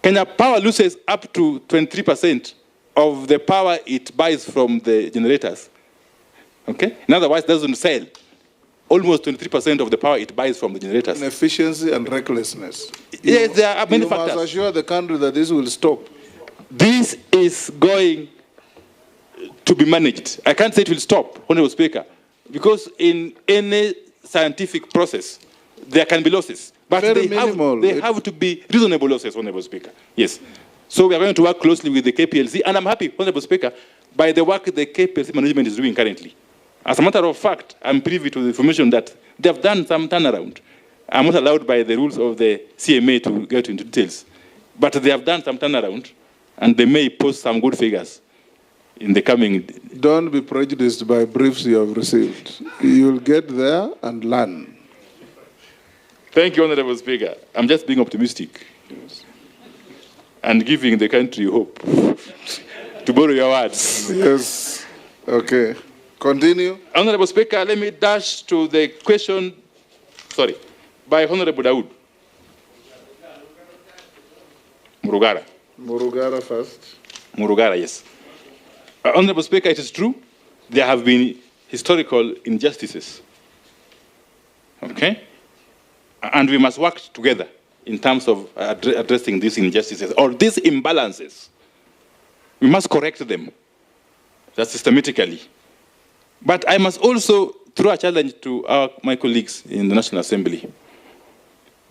Kenya Power loses up to 23% of the power it buys from the generators. Okay? In other words, it doesn't sell. Almost 23% of the power it buys from the generators. Inefficiency and recklessness. Yes, there are many factors. You must assure the country that this will stop. This is going to be managed. I can't say it will stop, Honorable Speaker, because in any scientific process, there can be losses. But they have to be reasonable losses, Honorable Speaker. Yes. So we are going to work closely with the KPLC, and I'm happy, Honorable Speaker, by the work the KPLC management is doing currently. As a matter of fact, I'm privy to the information that they have done some turnaround. I'm not allowed by the rules of the CMA to get into details. But they have done some turnaround, and they may post some good figures in the coming... Don't be prejudiced by briefs you have received. You'll get there and learn. Thank you, Honorable Speaker. I'm just being optimistic and giving the country hope. To borrow your words. Yes. Okay. Continue. Honorable Speaker, let me dash to the question, by Honorable Dawood. Murugara. Murugara first. Murugara, yes. Honorable Speaker, it is true, there have been historical injustices. Okay? And we must work together in terms of addressing these injustices or these imbalances. We must correct them, that's systematically. But I must also throw a challenge to my colleagues in the National Assembly,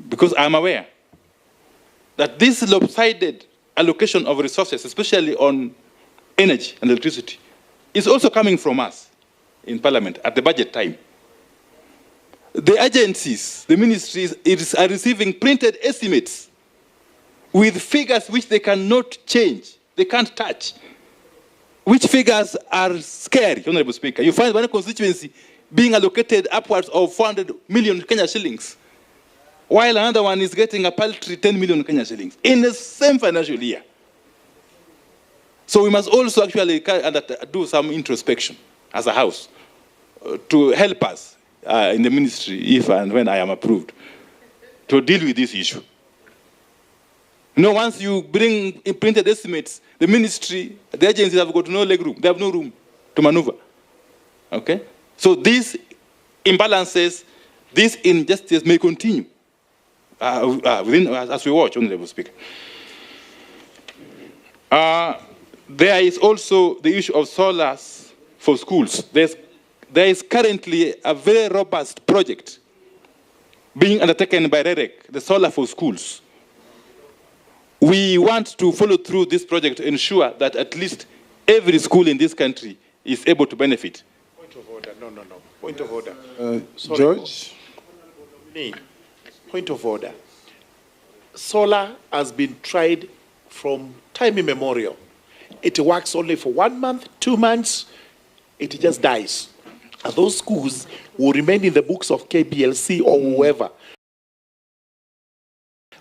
because I'm aware that this lopsided allocation of resources, especially on energy and electricity, is also coming from us in Parliament at the budget time. The agencies, the ministries, are receiving printed estimates with figures which they cannot change, they can't touch, which figures are scary, Honorable Speaker. You find one constituency being allocated upwards of 400 million Kenya shillings, while another one is getting a paltry 10 million Kenya shillings in the same financial year. So we must also actually do some introspection as a House to help us in the ministry, if and when I am approved, to deal with this issue. You know, once you bring printed estimates, the ministry, the agencies have got no leg room. They have no room to maneuver. Okay? So these imbalances, this injustice may continue as we watch, Honorable Speaker. There is also the issue of solars for schools. There is currently a very robust project being undertaken by REREC, the solar for schools. We want to follow through this project to ensure that at least every school in this country is able to benefit. Point of order. No. Point of order. George? Point of order. Solar has been tried from time immemorial. It works only for 1 month, 2 months, it just dies. And those schools will remain in the books of KPLC or whoever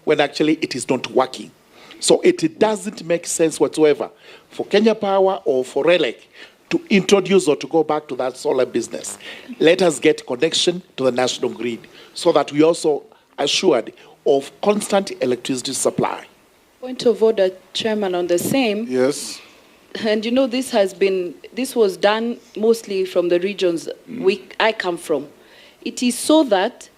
when actually it is not working. So it doesn't make sense whatsoever for Kenya Power or for RELEC to introduce or to go back to that solar business. Let us get connection to the national grid so that we also assured of constant electricity supply. Point of order, Chairman, on the same. Yes. And you know, this was done mostly from the regions I come from. It is so that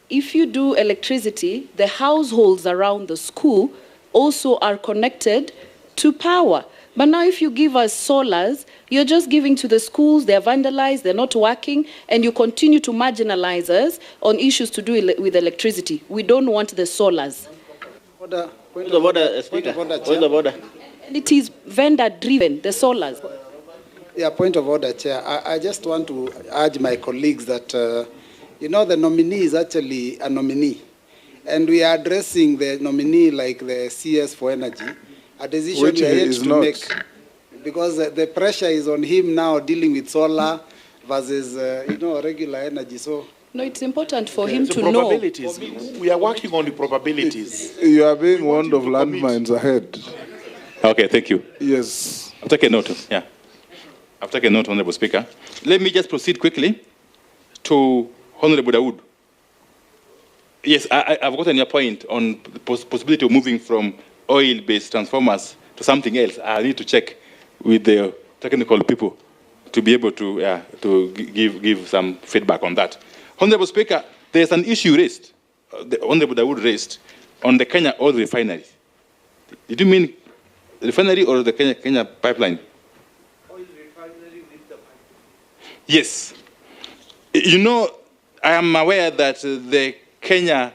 if you do electricity, the households around the school also are connected to power. But now if you give us solars, you're just giving to the schools, they're vandalized, they're not working, and you continue to marginalize us on issues to do with electricity. We don't want the solars. Point of order, Speaker. Point of order. And it is vendor-driven, the solars. Yeah, point of order, Chair. I just want to urge my colleagues that, you know, the nominee is actually a nominee. And we are addressing the nominee like the CS for energy, a decision which we are yet to not make. Because the pressure is on him now dealing with solar versus, you know, regular energy. So no, it's important for him to know. We are working on the probabilities. You are being warned of landmines ahead. Okay, thank you. Yes. I'll take a note. Yeah. I've taken note, Honorable Speaker. Let me just proceed quickly to Honorable Dawood. Yes, I've gotten your point on the possibility of moving from oil-based transformers to something else. I need to check with the technical people to be able to give some feedback on that. Honorable Speaker, there's an issue raised, the Honorable Dawood raised, on the Kenya oil refinery. Did you mean refinery or the Kenya pipeline? Oil refinery with the pipeline. Yes. You know, I am aware that the Kenya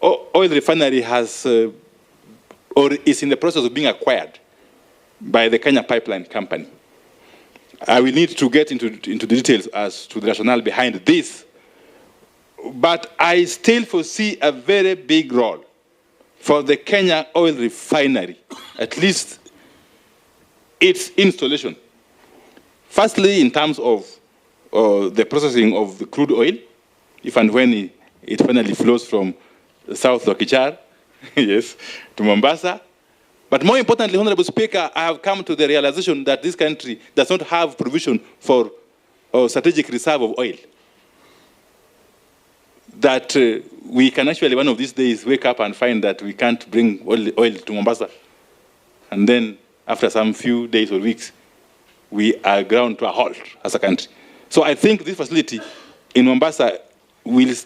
oil refinery has or is in the process of being acquired by the Kenya Pipeline Company. I will need to get into the details as to the rationale behind this, but I still foresee a very big role for the Kenya oil refinery, at least its installation. Firstly, in terms of the processing of the crude oil, if and when it finally flows from the South Lokichar, yes, to Mombasa. But more importantly, Honorable Speaker, I have come to the realization that this country does not have provision for a strategic reserve of oil. That we can actually, one of these days, wake up and find that we can't bring oil to Mombasa. And then, after some few days or weeks, we are ground to a halt as a country. So I think this facility in Mombasa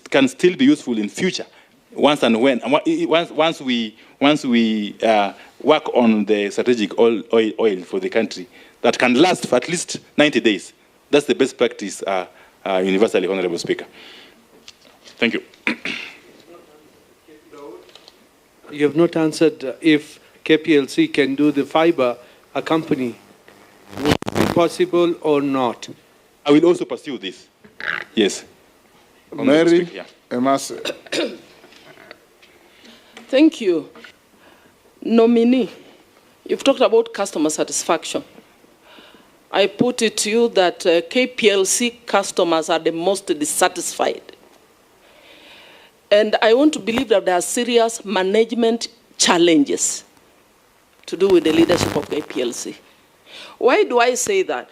can still be useful in future, once we work on the strategic oil for the country that can last for at least 90 days. That's the best practice universally, Honorable Speaker. Thank you. You have not answered if KPLC can do the fiber a company. Would it be possible or not? I will also pursue this. Yes. Mary Emase. Thank you. Nominee, you've talked about customer satisfaction. I put it to you that KPLC customers are the most dissatisfied. And I want to believe that there are serious management challenges to do with the leadership of KPLC. Why do I say that?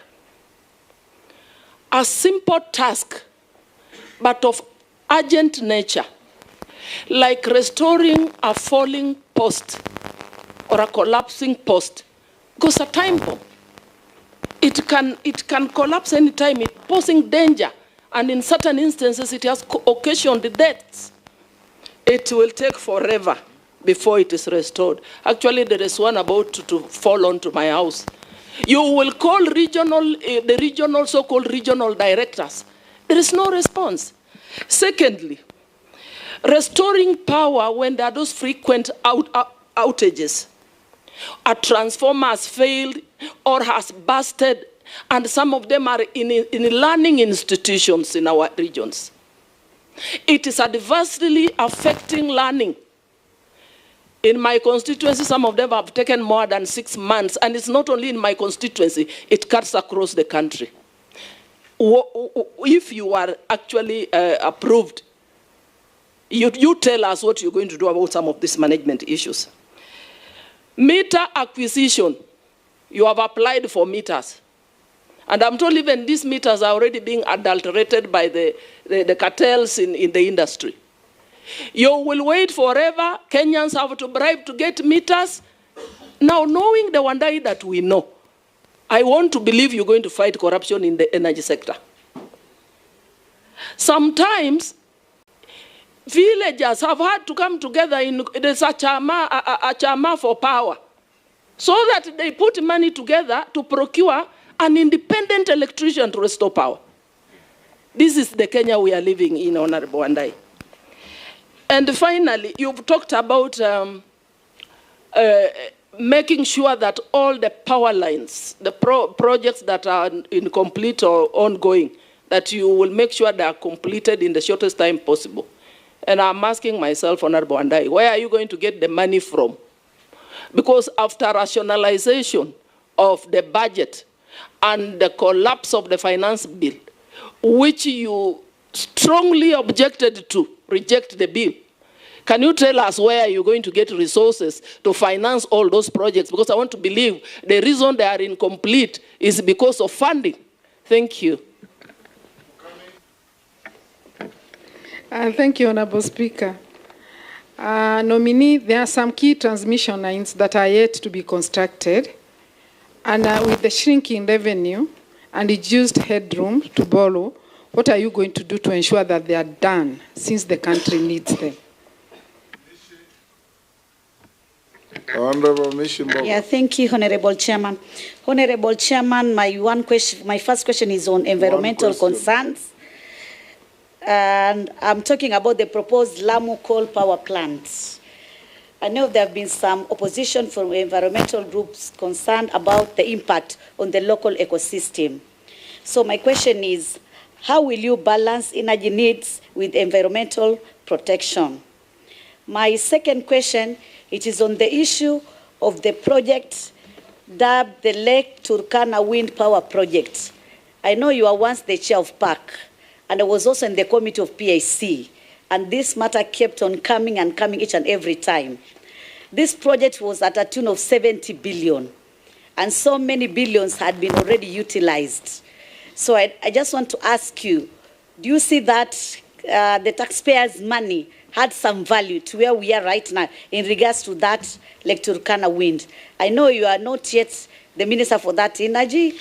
A simple task, but of urgent nature, like restoring a falling post or a collapsing post, goes a time bomb. It can collapse any time, it's posing danger, and in certain instances it has occasioned deaths. It will take forever before it is restored. Actually, there is one about to fall onto my house. You will call the so-called regional directors. There is no response. Secondly, restoring power when there are those frequent outages. A transformer has failed or has busted, and some of them are in learning institutions in our regions. It is adversely affecting learning. In my constituency, some of them have taken more than 6 months, and it's not only in my constituency, it cuts across the country. If you are actually approved, you tell us what you're going to do about some of these management issues. Meter acquisition, you have applied for meters. And I'm told even these meters are already being adulterated by the cartels in the industry. You will wait forever. Kenyans have to bribe to get meters. Now, knowing the Wandayi that we know, I want to believe you're going to fight corruption in the energy sector. Sometimes, villagers have had to come together in there's a chama for power, so that they put money together to procure an independent electrician to restore power. This is the Kenya we are living in, Honorable Wandayi. And finally, you've talked about making sure that all the power lines, the projects that are incomplete or ongoing, that you will make sure they are completed in the shortest time possible. And I'm asking myself, Honorable Wandayi, where are you going to get the money from? Because after rationalization of the budget and the collapse of the finance bill, which you strongly objected to, reject the bill, Can you tell us where you're going to get resources to finance all those projects? Because I want to believe the reason they are incomplete is because of funding. Thank you. Thank you, Honorable Speaker. Nominee, there are some key transmission lines that are yet to be constructed. And with the shrinking revenue and reduced headroom to borrow, what are you going to do to ensure that they are done since the country needs them? Honorable Mishimbo. Yeah, thank you, Honorable Chairman. Honorable Chairman, my first question is on environmental concerns. And I'm talking about the proposed Lamu coal power plant. I know there have been some opposition from environmental groups concerned about the impact on the local ecosystem. So my question is, how will you balance energy needs with environmental protection? My second question, it is on the issue of the project dubbed the Lake Turkana Wind Power Project. I know you were once the chair of PAC, and I was also in the committee of PAC, and this matter kept on coming and coming each and every time. This project was at a tune of 70 billion, and so many billions had been already utilized. So I just want to ask you, do you see that the taxpayers' money had some value to where we are right now in regards to that Lake Turkana wind? I know you are not yet the Minister for that energy.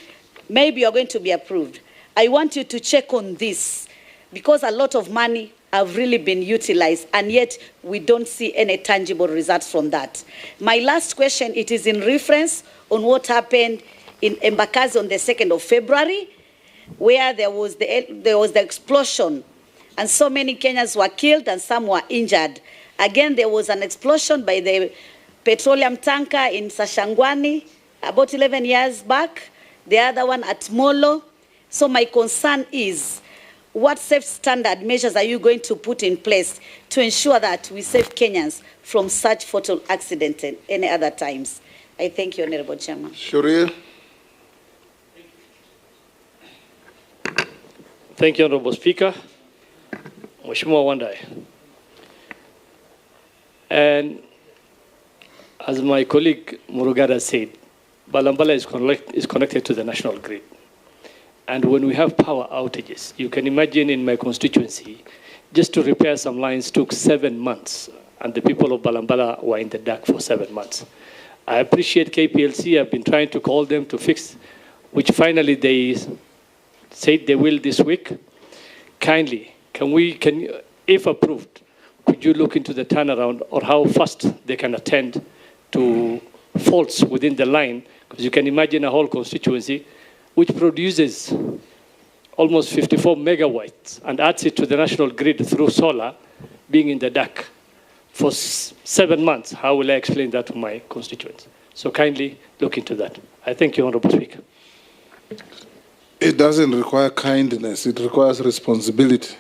Maybe you are going to be approved. I want you to check on this, because a lot of money have really been utilized, and yet we don't see any tangible results from that. My last question, it is in reference on what happened in Embakasi on the 2nd of February, where there was the explosion, and so many Kenyans were killed and some were injured. Again, there was an explosion by the petroleum tanker in Sashangwani about 11 years back, the other one at Molo. So my concern is, what safe standard measures are you going to put in place to ensure that we save Kenyans from such fatal accidents and any other times? I thank you, Honorable Chairman. Shuria. Thank you, Honorable Speaker. Mheshimiwa Wandayi. And as my colleague Murugada said, Balambala is connected to the national grid. And when we have power outages, you can imagine in my constituency, just to repair some lines took 7 months, and the people of Balambala were in the dark for 7 months. I appreciate KPLC. I've been trying to call them to fix, which finally they said they will this week. Kindly, if approved, could you look into the turnaround or how fast they can attend to faults within the line? Because you can imagine a whole constituency which produces almost 54 megawatts and adds it to the national grid through solar, being in the dark for 7 months. How will I explain that to my constituents? So kindly look into that. I thank you, Honorable Speaker. It doesn't require kindness, it requires responsibility.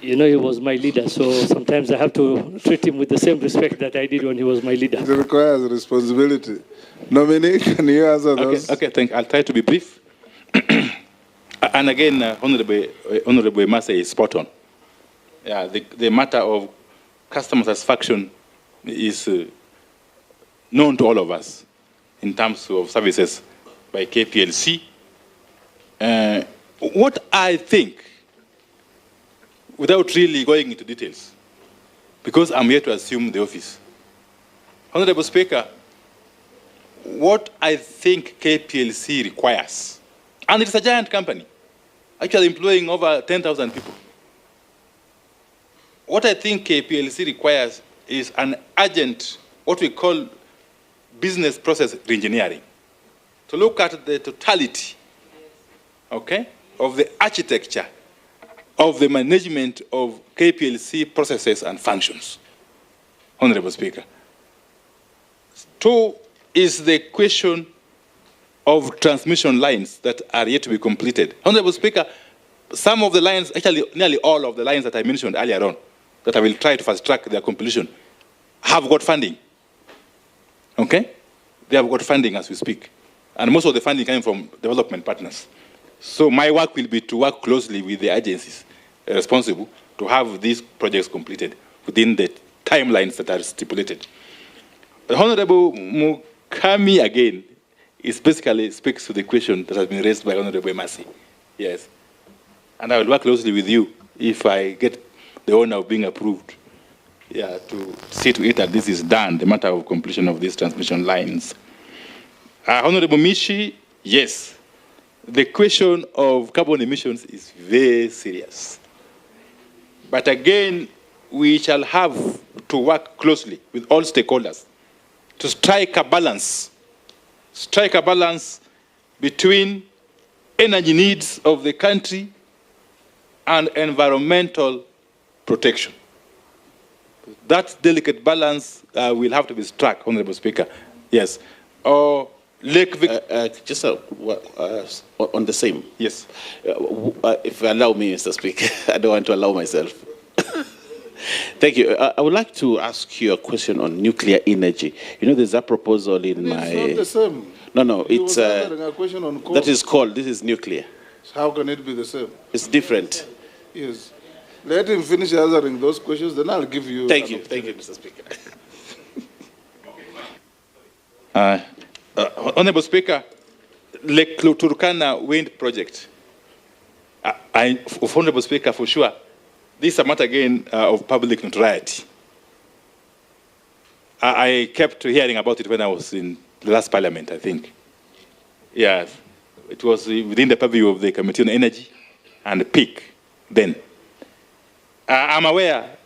You know, he was my leader, so sometimes I have to treat him with the same respect that I did when he was my leader. It requires responsibility. Nominee, can you answer those? Okay, thank you. I'll try to be brief. And again, Honorable Mase is spot on. Yeah, the matter of customer satisfaction is known to all of us in terms of services by KPLC. What I think, without really going into details, because I'm here to assume the office. Honorable Speaker, what I think KPLC requires, and it's a giant company, actually employing over 10,000 people. What I think KPLC requires is an urgent, what we call business process reengineering, to look at the totality, okay, of the architecture of the management of KPLC processes and functions. Honorable Speaker. 2 is the question of transmission lines that are yet to be completed. Honorable Speaker, some of the lines, actually nearly all of the lines that I mentioned earlier on, that I will try to fast track their completion, have got funding. Okay? They have got funding as we speak. And most of the funding coming from development partners. So my work will be to work closely with the agencies responsible to have these projects completed. within the timelines that are stipulated. The Honorable Mukami, again, is basically speaks to the question that has been raised by Honorable Mercy. Yes. And I will work closely with you if I get the honor of being approved, yeah, to see to it that this is done, the matter of completion of these transmission lines. Honorable Mishi, yes, the question of carbon emissions is very serious. But again, we shall have to work closely with all stakeholders to strike a balance between energy needs of the country and environmental protection. That delicate balance will have to be struck, Honorable Speaker. Yes. Just on the same. Yes. If you allow me, Mr. Speaker, I don't want to allow myself. Thank you. I would like to ask you a question on nuclear energy. You know, there's a proposal in my... It's not the same. No, He it's... was answering a question on coal. That is coal. This is nuclear. How can it be the same? It's different. Yes. Let him finish answering those questions, then I'll give you... Thank you, Mr. Speaker. Honorable Speaker, Lake Turkana wind project. Honorable Speaker, for sure, this is a matter again of public notoriety. I kept hearing about it when I was in the last parliament, I think. Yeah, it was within the purview of the Committee on Energy and PIC then. I'm aware,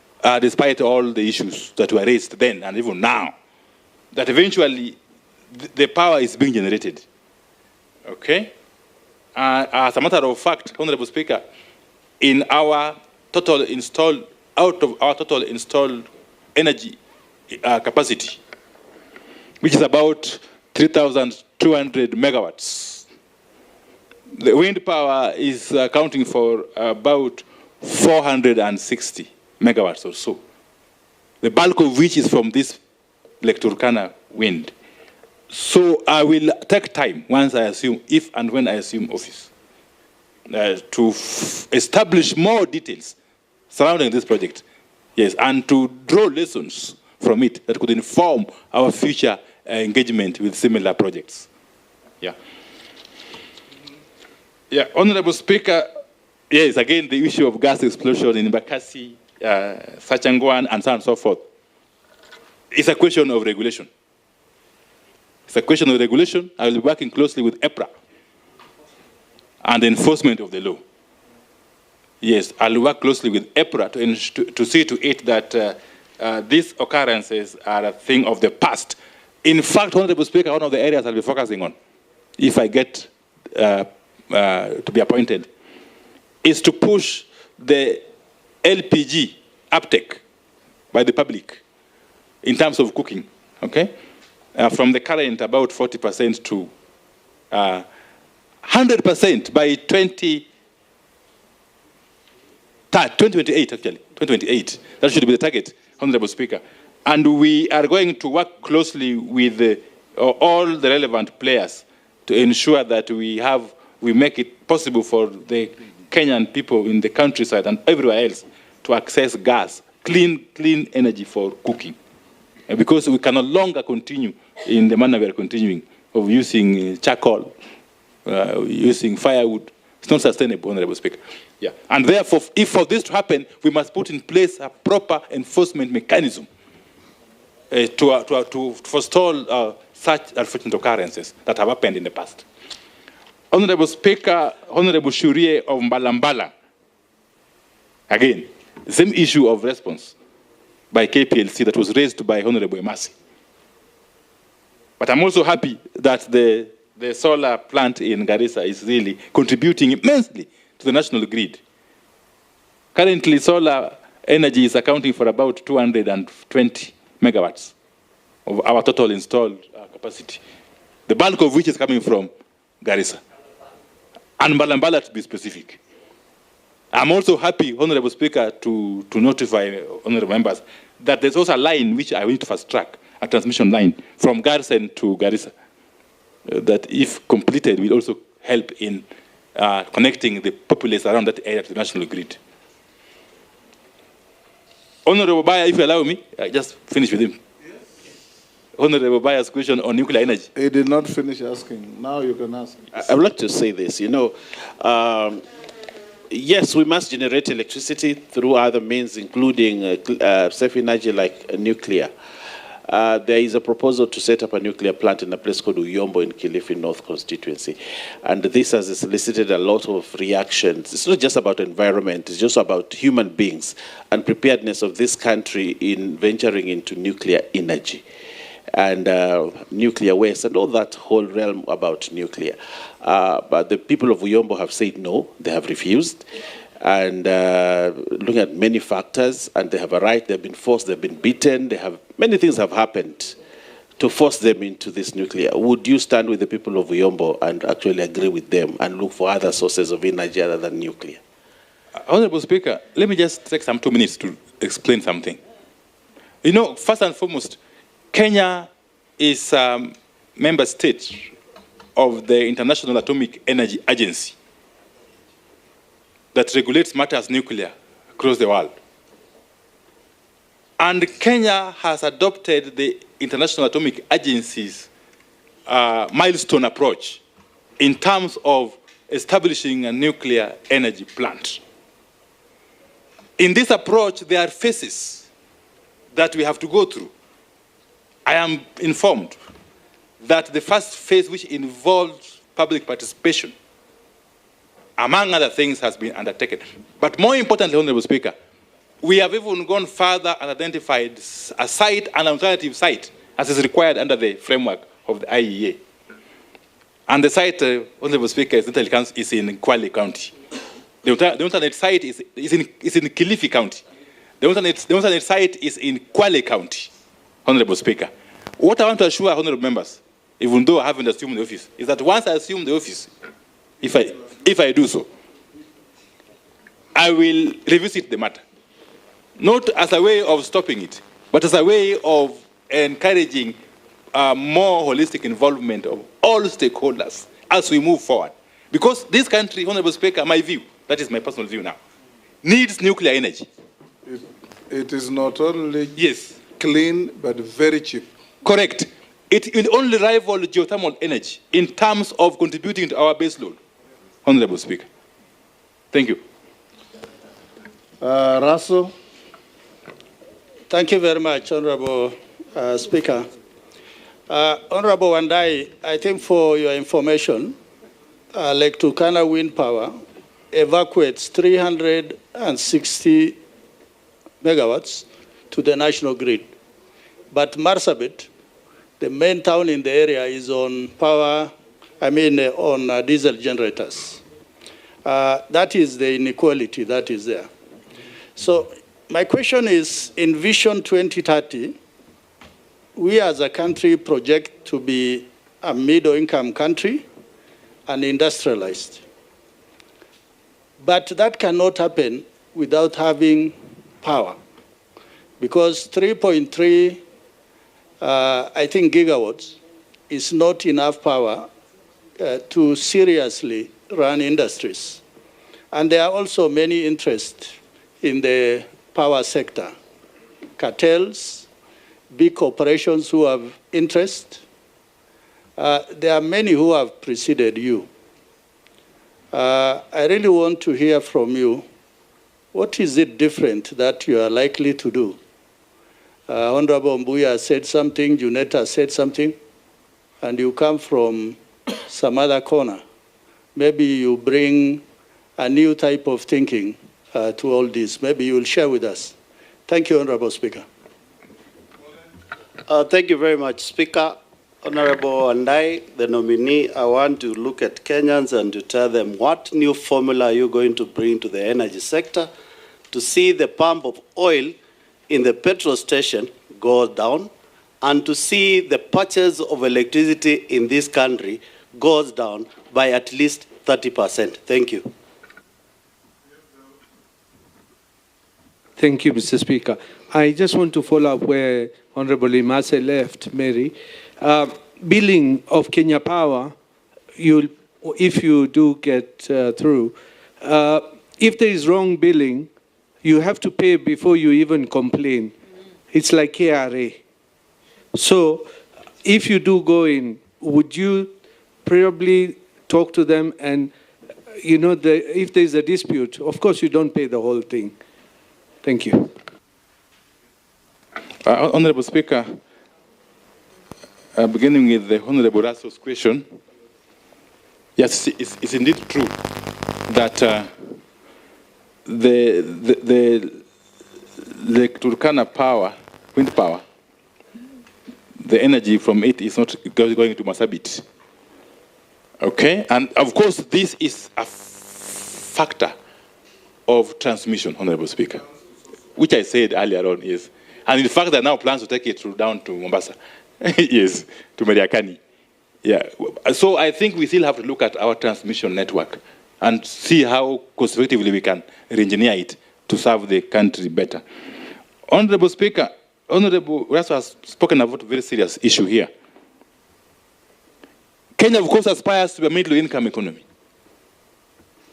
despite all the issues that were raised then and even now, that eventually the power is being generated. Okay? As a matter of fact, Honorable Speaker, in our total installed, out of our total installed energy capacity, which is about 3,200 megawatts, the wind power is accounting for about 460 megawatts or so, the bulk of which is from this Lake Turkana wind. So I will take time once I assume, if and when I assume office, to establish more details surrounding this project, yes, and to draw lessons from it that could inform our future engagement with similar projects. Yeah. Yeah, Honorable Speaker, yes, again, the issue of gas explosion in Bakassi, Sachangwan, and so on and so forth. It's a question of regulation. It's a question of regulation. I will be working closely with EPRA and the enforcement of the law. Yes, I'll work closely with EPRA to see to it that these occurrences are a thing of the past. In fact, Honorable Speaker, one of the areas I'll be focusing on, if I get to be appointed, is to push the LPG uptake by the public in terms of cooking, okay? From the current about 40% to 100% by 2028, actually, 2028. That should be the target, Honorable Speaker. And we are going to work closely with all the relevant players to ensure that we make it possible for the Kenyan people in the countryside and everywhere else to access gas, clean energy for cooking. Because we can no longer continue in the manner we are continuing of using charcoal, using firewood. It's not sustainable, Honorable Speaker. Yeah. And therefore, if for this to happen, we must put in place a proper enforcement mechanism to forestall such unfortunate occurrences that have happened in the past. Honorable Speaker, Honorable Shurie of Mbalambala, again, same issue of response by KPLC that was raised by Honorable Mercy. But I'm also happy that the solar plant in Garissa is really contributing immensely to the national grid. Currently, solar energy is accounting for about 220 megawatts of our total installed capacity, the bulk of which is coming from Garissa. And Mbalambala, to be specific. I'm also happy, Honorable Speaker, to notify honorable members that there's also a line which I need to fast track, a transmission line from Garsen to Garissa, that if completed will also help in connecting the populace around that area to the national grid. Honorable Baya, if you allow me, I just finish with him. Yes. Honorable Baya's question on nuclear energy. He did not finish asking. Now you can ask. I would like to say this. Yes, we must generate electricity through other means, including safe energy like nuclear. There is a proposal to set up a nuclear plant in a place called Uyombo in Kilifi North constituency. And this has elicited a lot of reactions. It's not just about environment, it's just about human beings and preparedness of this country in venturing into nuclear energy and nuclear waste and all that whole realm about nuclear. But the people of Uyombo have said no, they have refused. And looking at many factors, and they have a right, they've been forced, they've been beaten, many things have happened to force them into this nuclear. Would you stand with the people of Uyombo and actually agree with them and look for other sources of energy other than nuclear? Honorable Speaker, let me just take some 2 minutes to explain something. First and foremost, Kenya is a member state of the International Atomic Energy Agency that regulates matters nuclear across the world. And Kenya has adopted the International Atomic Agency's milestone approach in terms of establishing a nuclear energy plant. In this approach, there are phases that we have to go through. I am informed that the first phase, which involves public participation, among other things, has been undertaken. But more importantly, Honorable Speaker, we have even gone further and identified a site, an alternative site, as is required under the framework of the IEA. And the site, Honorable Speaker, is in Kwale County. The alternate site is in Kilifi County. The alternate site is in Kwale County, Honorable Speaker. What I want to assure honorable members, even though I haven't assumed the office, is that once I assume the office, if I do so, I will revisit the matter. Not as a way of stopping it, but as a way of encouraging more holistic involvement of all stakeholders as we move forward. Because this country, Honorable Speaker, my view, that is my personal view now, needs nuclear energy. It is not only clean, but very cheap. Correct. It will only rival geothermal energy in terms of contributing to our base load, Honorable Speaker. Thank you. Russell. Thank you very much, Honorable Speaker. Honorable Wandayi, I think for your information, Lake Turkana Wind Power evacuates 360 megawatts to the national grid. But Marsabit, the main town in the area, is on on diesel generators. That is the inequality that is there. So my question is, in Vision 2030, we as a country project to be a middle-income country and industrialized. But that cannot happen without having power, because 3.3 gigawatts is not enough power to seriously run industries. And there are also many interests in the power sector. Cartels, big corporations who have interest. There are many who have preceded you. I really want to hear from you, what is it different that you are likely to do? Honorable Mbuya said something, Juneta said something, and you come from some other corner. Maybe you bring a new type of thinking to all this. Maybe you will share with us. Thank you, Honorable Speaker. Thank you very much, Speaker. Honorable Wandayi, the nominee, I want to look at Kenyans and to tell them what new formula are you going to bring to the energy sector to see the pump of oil in the petrol station go down and to see the purchase of electricity in this country goes down by at least 30%. Thank you. Thank you, Mr. Speaker. I just want to follow up where Honorable Imase left, Mary. Billing of Kenya Power, if you do get through, if there is wrong billing, you have to pay before you even complain. It's like KRA. So if you do go in, would you probably talk to them and, you know, if there's a dispute, of course you don't pay the whole thing. Thank you. Honorable Speaker, beginning with the Honorable Rasso's question, yes, it's indeed true that the Turkana power, wind power, the energy from it is not going to Marsabit. Okay? And of course, this is a factor of transmission, Honorable Speaker, which I said earlier on is, and in fact, there are now plans to take it down to Mombasa. Yes, to Mariakani. Yeah. So I think we still have to look at our transmission network and see how cost-effectively we can re-engineer it to serve the country better. Honorable Speaker, Honorable Rasso has spoken about a very serious issue here. Kenya, of course, aspires to be a middle-income economy.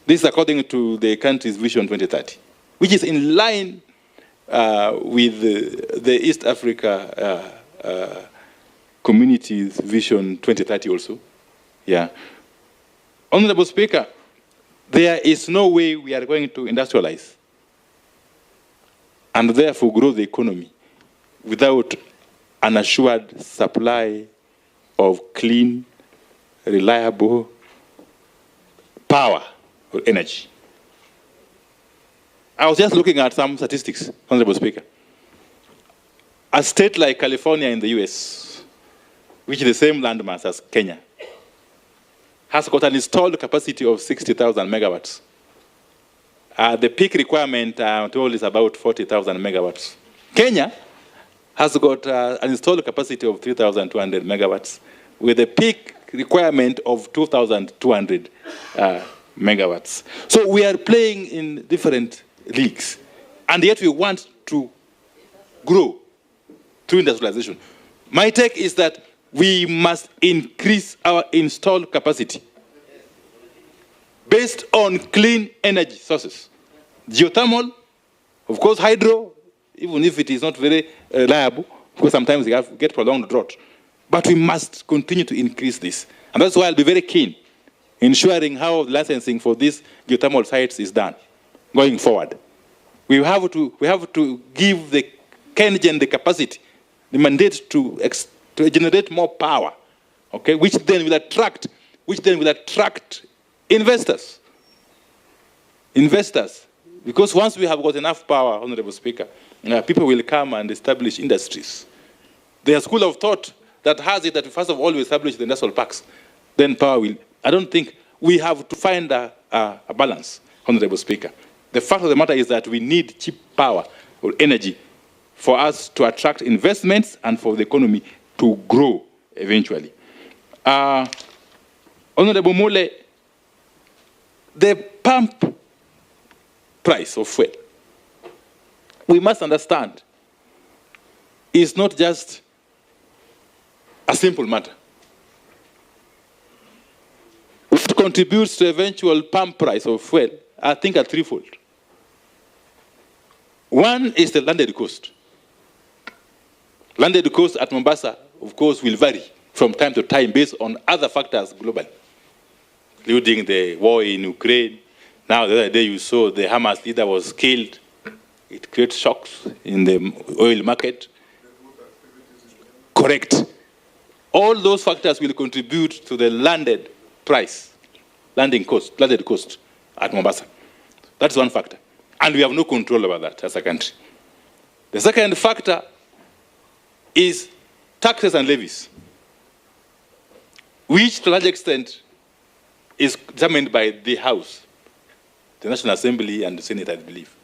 This is according to the country's Vision 2030, which is in line with the East Africa Community's Vision 2030 also. Yeah. Honorable Speaker, there is no way we are going to industrialize and therefore grow the economy without an assured supply of clean, reliable power or energy. I was just looking at some statistics, Honorable Speaker. A state like California in the US, which is the same landmass as Kenya, has got an installed capacity of 60,000 megawatts. The peak requirement, I'm told, is about 40,000 megawatts. Kenya has got an installed capacity of 3,200 megawatts with a peak requirement of 2,200 megawatts. So we are playing in different leagues, and yet we want to grow through industrialization. My take is that we must increase our installed capacity based on clean energy sources. Geothermal, of course hydro, even if it is not very reliable, because sometimes we get prolonged drought. But we must continue to increase this. And that's why I'll be very keen ensuring how licensing for these geothermal sites is done going forward. We have to give the Kenyan the capacity, the mandate to generate more power, okay, which then will attract investors. Because once we have got enough power, Honorable Speaker, people will come and establish industries. There's a school of thought that has it that first of all we establish the industrial parks, then power will. I don't think we have to find a balance, Honorable Speaker. The fact of the matter is that we need cheap power or energy for us to attract investments and for the economy to grow eventually. Honorable Mule, the pump price of fuel, we must understand, is not just a simple matter. What contributes to eventual pump price of fuel, I think, are threefold. One is the landed cost. Landed cost at Mombasa, of course, will vary from time to time based on other factors globally, including the war in Ukraine. Now, the other day you saw the Hamas leader was killed. It creates shocks in the oil market. Correct. All those factors will contribute to the landed price, landed cost at Mombasa. That's one factor. And we have no control over that as a country. The second factor is taxes and levies, which to a large extent is determined by the House, the National Assembly and the Senate, I believe.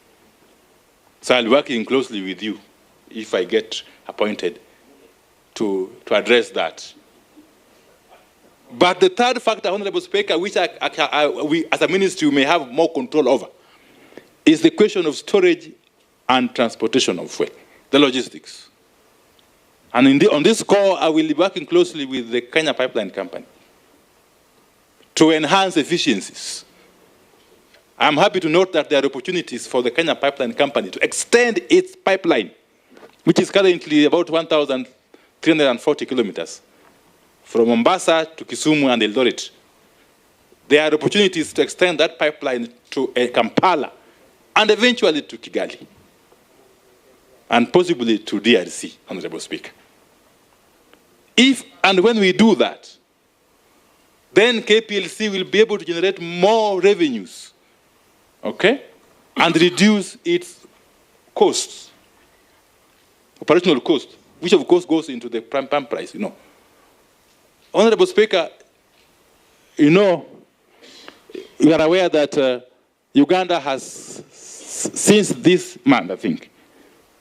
So I'll be working closely with you if I get appointed to address that. But the third factor, Honorable Speaker, which we as a ministry may have more control over, is the question of storage and transportation of fuel, the logistics. And on this score, I will be working closely with the Kenya Pipeline Company to enhance efficiencies I'm happy to note that there are opportunities for the Kenya Pipeline Company to extend its pipeline, which is currently about 1,340 kilometers, from Mombasa to Kisumu and Eldoret. There are opportunities to extend that pipeline to Kampala and eventually to Kigali, and possibly to DRC, Honorable Speaker. If and when we do that, then KPLC will be able to generate more revenues, okay, and reduce its costs, operational cost, which of course goes into the pump price, you know. Honorable Speaker, you know, you are aware that Uganda has, since this month, I think,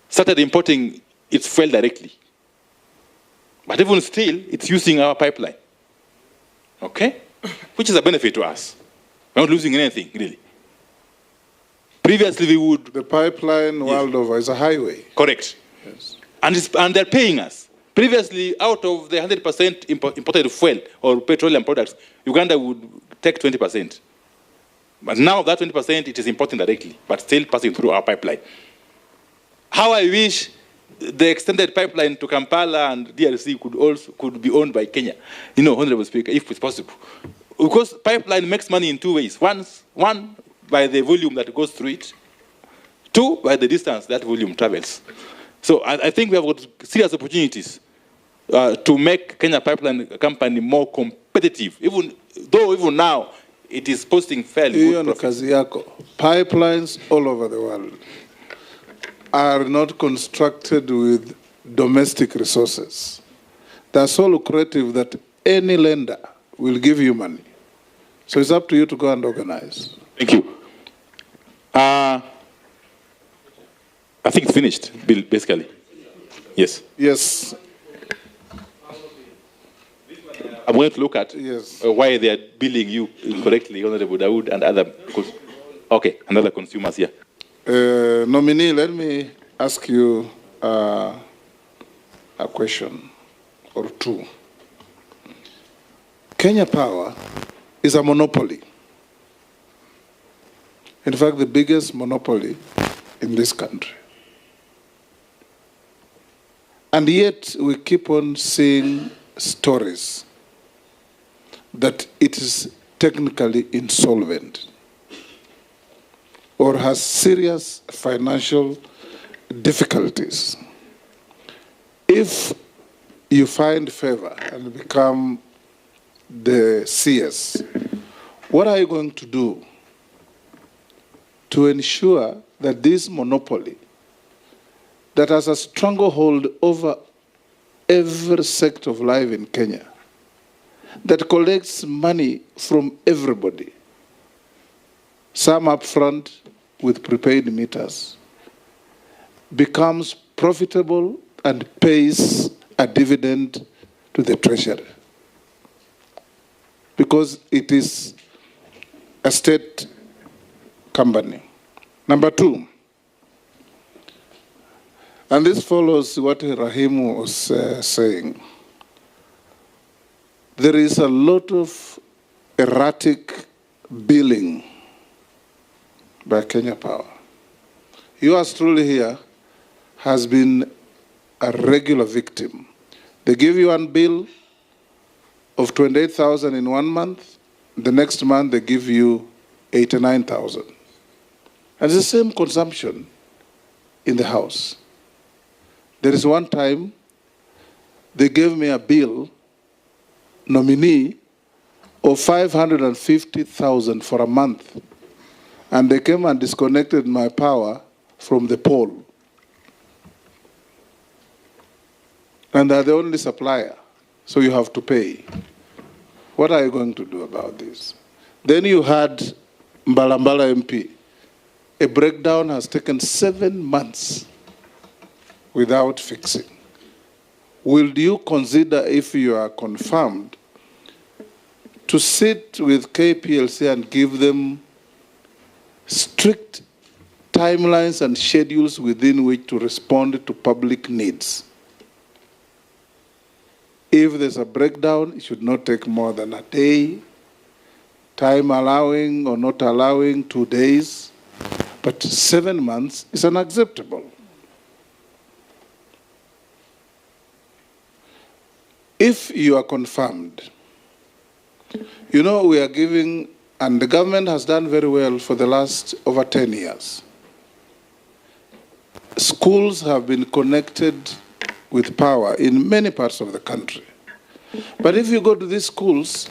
started importing its fuel directly. But even still, it's using our pipeline, okay, which is a benefit to us. We're not losing anything, really. Previously, we would... The pipeline world over is a highway. Correct. Yes. And they're paying us. Previously, out of the 100% imported fuel or petroleum products, Uganda would take 20%. But now that 20%, it is importing directly, but still passing through our pipeline. How I wish the extended pipeline to Kampala and DRC could be owned by Kenya, you know, Honorable Speaker, if it's possible. Because pipeline makes money in two ways. One, by the volume that goes through it. Two, by the distance that volume travels. So I think we have got serious opportunities to make Kenya Pipeline Company more competitive, even now it is posting fairly good profits. Pipelines all over the world are not constructed with domestic resources. They're so lucrative that any lender will give you money. So it's up to you to go and organize. Thank you. I think it's finished, basically. Yes. Yes. I'm going to look at yes. Why they are billing you incorrectly, Honorable Dawood, and other. Okay, another consumers here. Nominee, let me ask you a question or two. Kenya Power is a monopoly. In fact, the biggest monopoly in this country. And yet we keep on seeing stories that it is technically insolvent or has serious financial difficulties. If you find favor and become the CS, what are you going to do to ensure that this monopoly that has a stranglehold over every sector of life in Kenya, that collects money from everybody, some up front with prepaid meters, becomes profitable and pays a dividend to the treasury? Because it is a state company. Number two, and this follows what Rahim was saying. There is a lot of erratic billing by Kenya Power. Yours truly here has been a regular victim. They give you one bill of 28,000 in 1 month. The next month they give you 89,000. And it's the same consumption in the house. There is one time they gave me a bill, nominee, of 550,000 for a month. And they came and disconnected my power from the pole. And they're the only supplier, so you have to pay. What are you going to do about this? Then you had Mbalambala MP. A breakdown has taken 7 months without fixing. Will you consider, if you are confirmed, to sit with KPLC and give them strict timelines and schedules within which to respond to public needs? If there's a breakdown, it should not take more than a day, time allowing or not allowing, 2 days, but 7 months is unacceptable. If you are confirmed, you know, we are giving, and the government has done very well for the last over 10 years. Schools have been connected with power in many parts of the country. But if you go to these schools,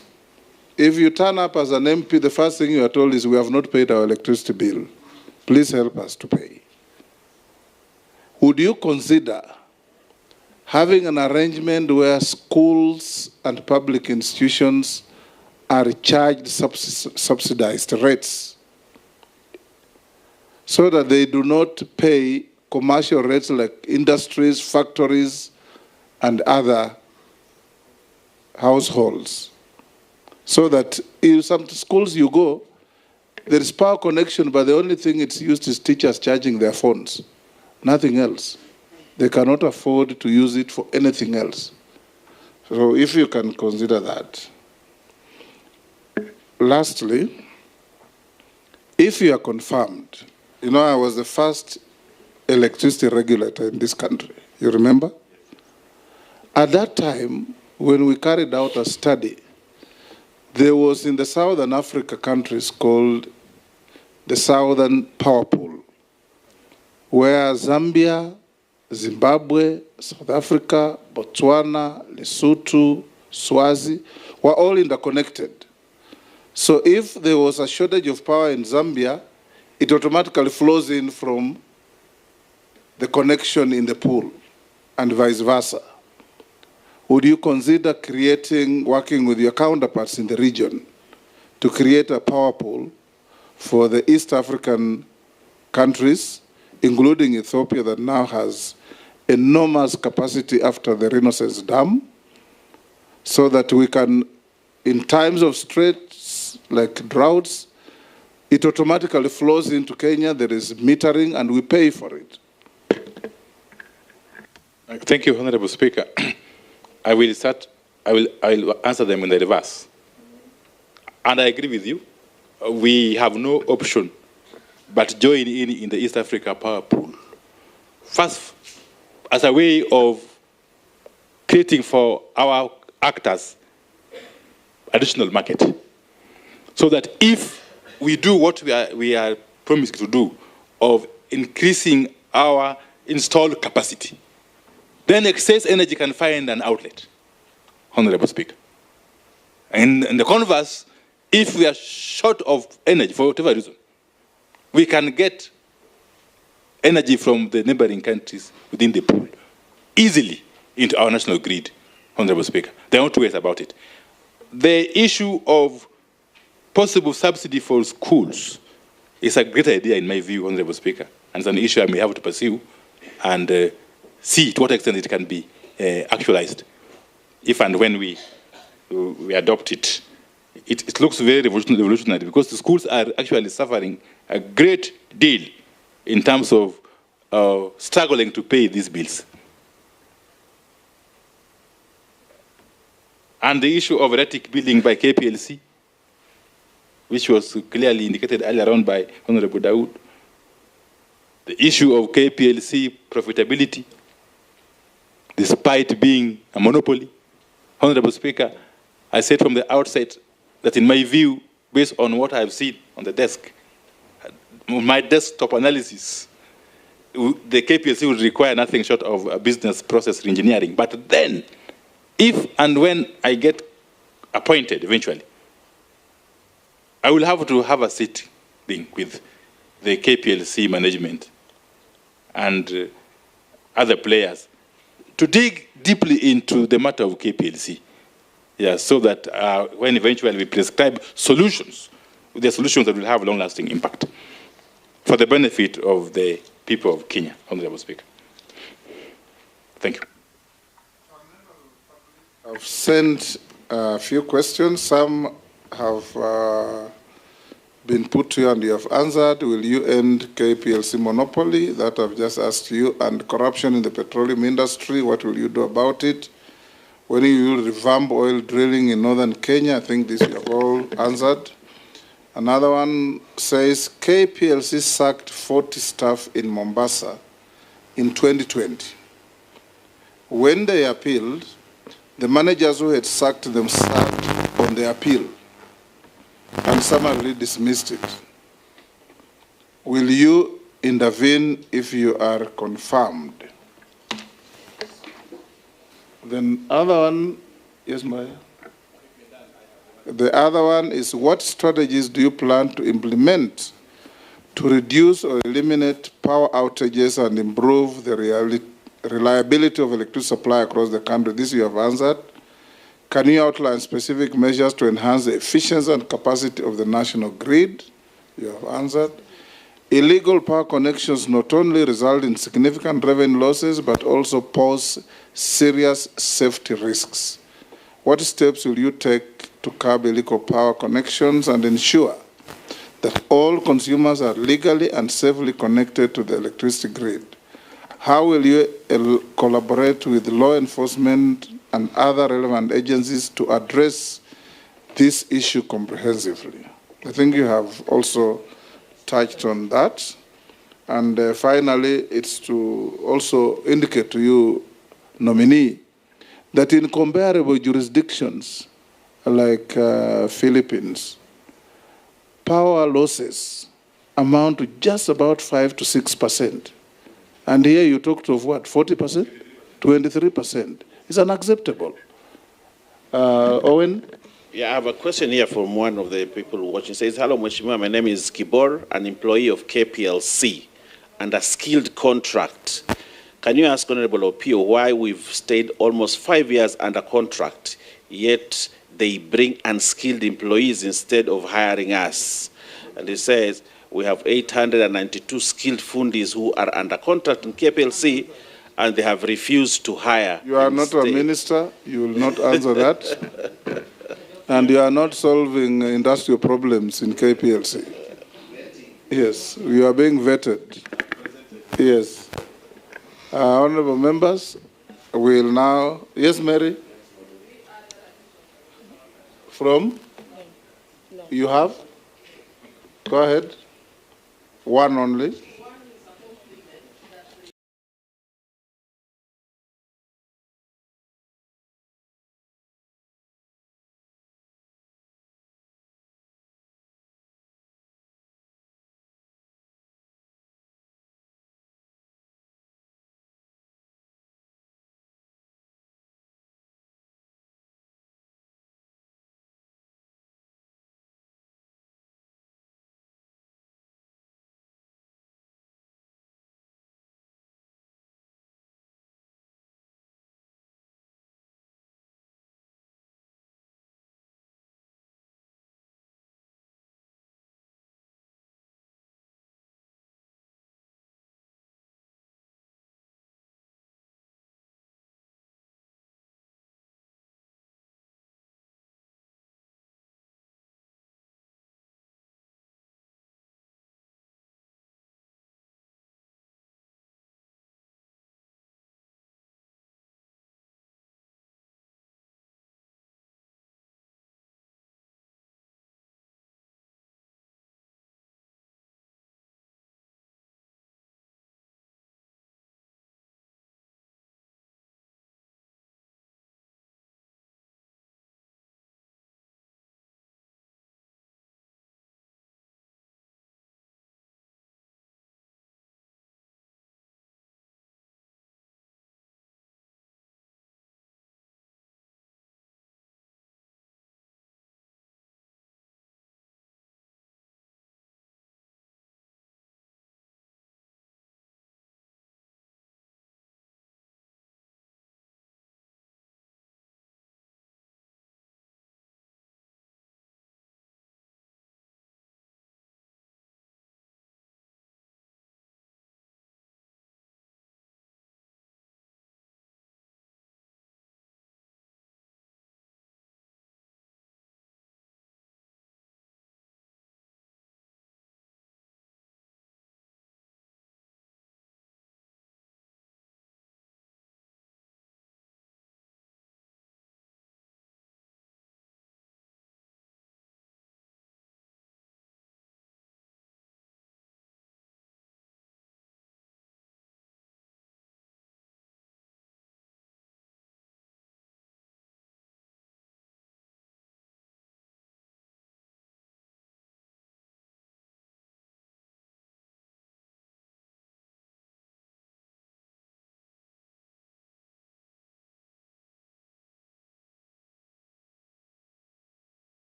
if you turn up as an MP, the first thing you are told is, we have not paid our electricity bill. Please help us to pay. Would you consider having an arrangement where schools and public institutions are charged subsidized rates so that they do not pay commercial rates like industries, factories, and other households? So that in some schools you go, there is power connection, but the only thing it's used is teachers charging their phones, nothing else. They cannot afford to use it for anything else. So if you can consider that. Lastly, if you are confirmed, you know, I was the first electricity regulator in this country, you remember? At that time, when we carried out a study, there was in the Southern Africa countries called the Southern Power Pool, where Zambia, Zimbabwe, South Africa, Botswana, Lesotho, Swazi were all interconnected. So if there was a shortage of power in Zambia, it automatically flows in from the connection in the pool and vice versa. Would you consider working with your counterparts in the region to create a power pool for the East African countries, including Ethiopia that now has enormous capacity after the Renaissance Dam, so that we can, in times of straits like droughts, it automatically flows into Kenya, there is metering, and we pay for it. Thank you, Honorable Speaker. I will answer them in the reverse. And I agree with you. We have no option but join in the East Africa Power Pool. First, as a way of creating for our actors additional market. So that if we do what we are promised to do of increasing our installed capacity, then excess energy can find an outlet, Honorable Speaker. And in the converse, if we are short of energy for whatever reason, we can get energy from the neighboring countries within the pool easily into our national grid, Honorable Speaker. There are no two ways about it. The issue of possible subsidy for schools is a great idea in my view, Honorable Speaker, and it's an issue I may have to pursue and see to what extent it can be actualized. If and when we adopt it, it looks very revolutionary because the schools are actually suffering a great deal in terms of struggling to pay these bills. And the issue of erratic billing by KPLC, which was clearly indicated earlier on by Honorable Dawood. The issue of KPLC profitability, despite being a monopoly. Honorable Speaker, I said from the outset that in my view, based on what I've seen on the desk, my desktop analysis, the KPLC would require nothing short of a business process reengineering. But then, if and when I get appointed eventually, I will have to have a sitting with the KPLC management and other players to dig deeply into the matter of KPLC, so that when eventually we prescribe solutions, the solutions that will have long-lasting impact for the benefit of the people of Kenya, Honorable Speaker. Thank you. I've sent a few questions. Some have been put to you and you have answered. Will you end KPLC monopoly? That I've just asked you. And corruption in the petroleum industry, what will you do about it? When you will revamp oil drilling in northern Kenya? I think this you have all answered. Another one says KPLC sacked 40 staff in Mombasa in 2020. When they appealed, the managers who had sacked them sat on the appeal and summarily dismissed it. Will you intervene if you are confirmed? Then other one, yes, Maya. The other one is, what strategies do you plan to implement to reduce or eliminate power outages and improve the reliability of electricity supply across the country? This you have answered. Can you outline specific measures to enhance the efficiency and capacity of the national grid? You have answered. Illegal power connections not only result in significant revenue losses, but also pose serious safety risks. What steps will you take to curb illegal power connections and ensure that all consumers are legally and safely connected to the electricity grid? How will you collaborate with law enforcement and other relevant agencies to address this issue comprehensively? I think you have also touched on that. And finally, it's to also indicate to you, nominee, that in comparable jurisdictions like Philippines, power losses amount to just about 5 to 6%. And here you talked of what, 40%? 23%. It's unacceptable. Owen? Yeah, I have a question here from one of the people watching. It says, hello, Mheshimiwa, my name is Kibor, an employee of KPLC and a skilled contract. Can you ask Honorable OPIYO why we've stayed almost 5 years under contract, yet they bring unskilled employees instead of hiring us? And he says, we have 892 skilled fundis who are under contract in KPLC, and they have refused to hire. You are not a minister. You will not answer that. And you are not solving industrial problems in KPLC. Yes, you are being vetted. Yes. Honorable members, we'll now... Yes, Mary? From? No. You have? Go ahead. One only.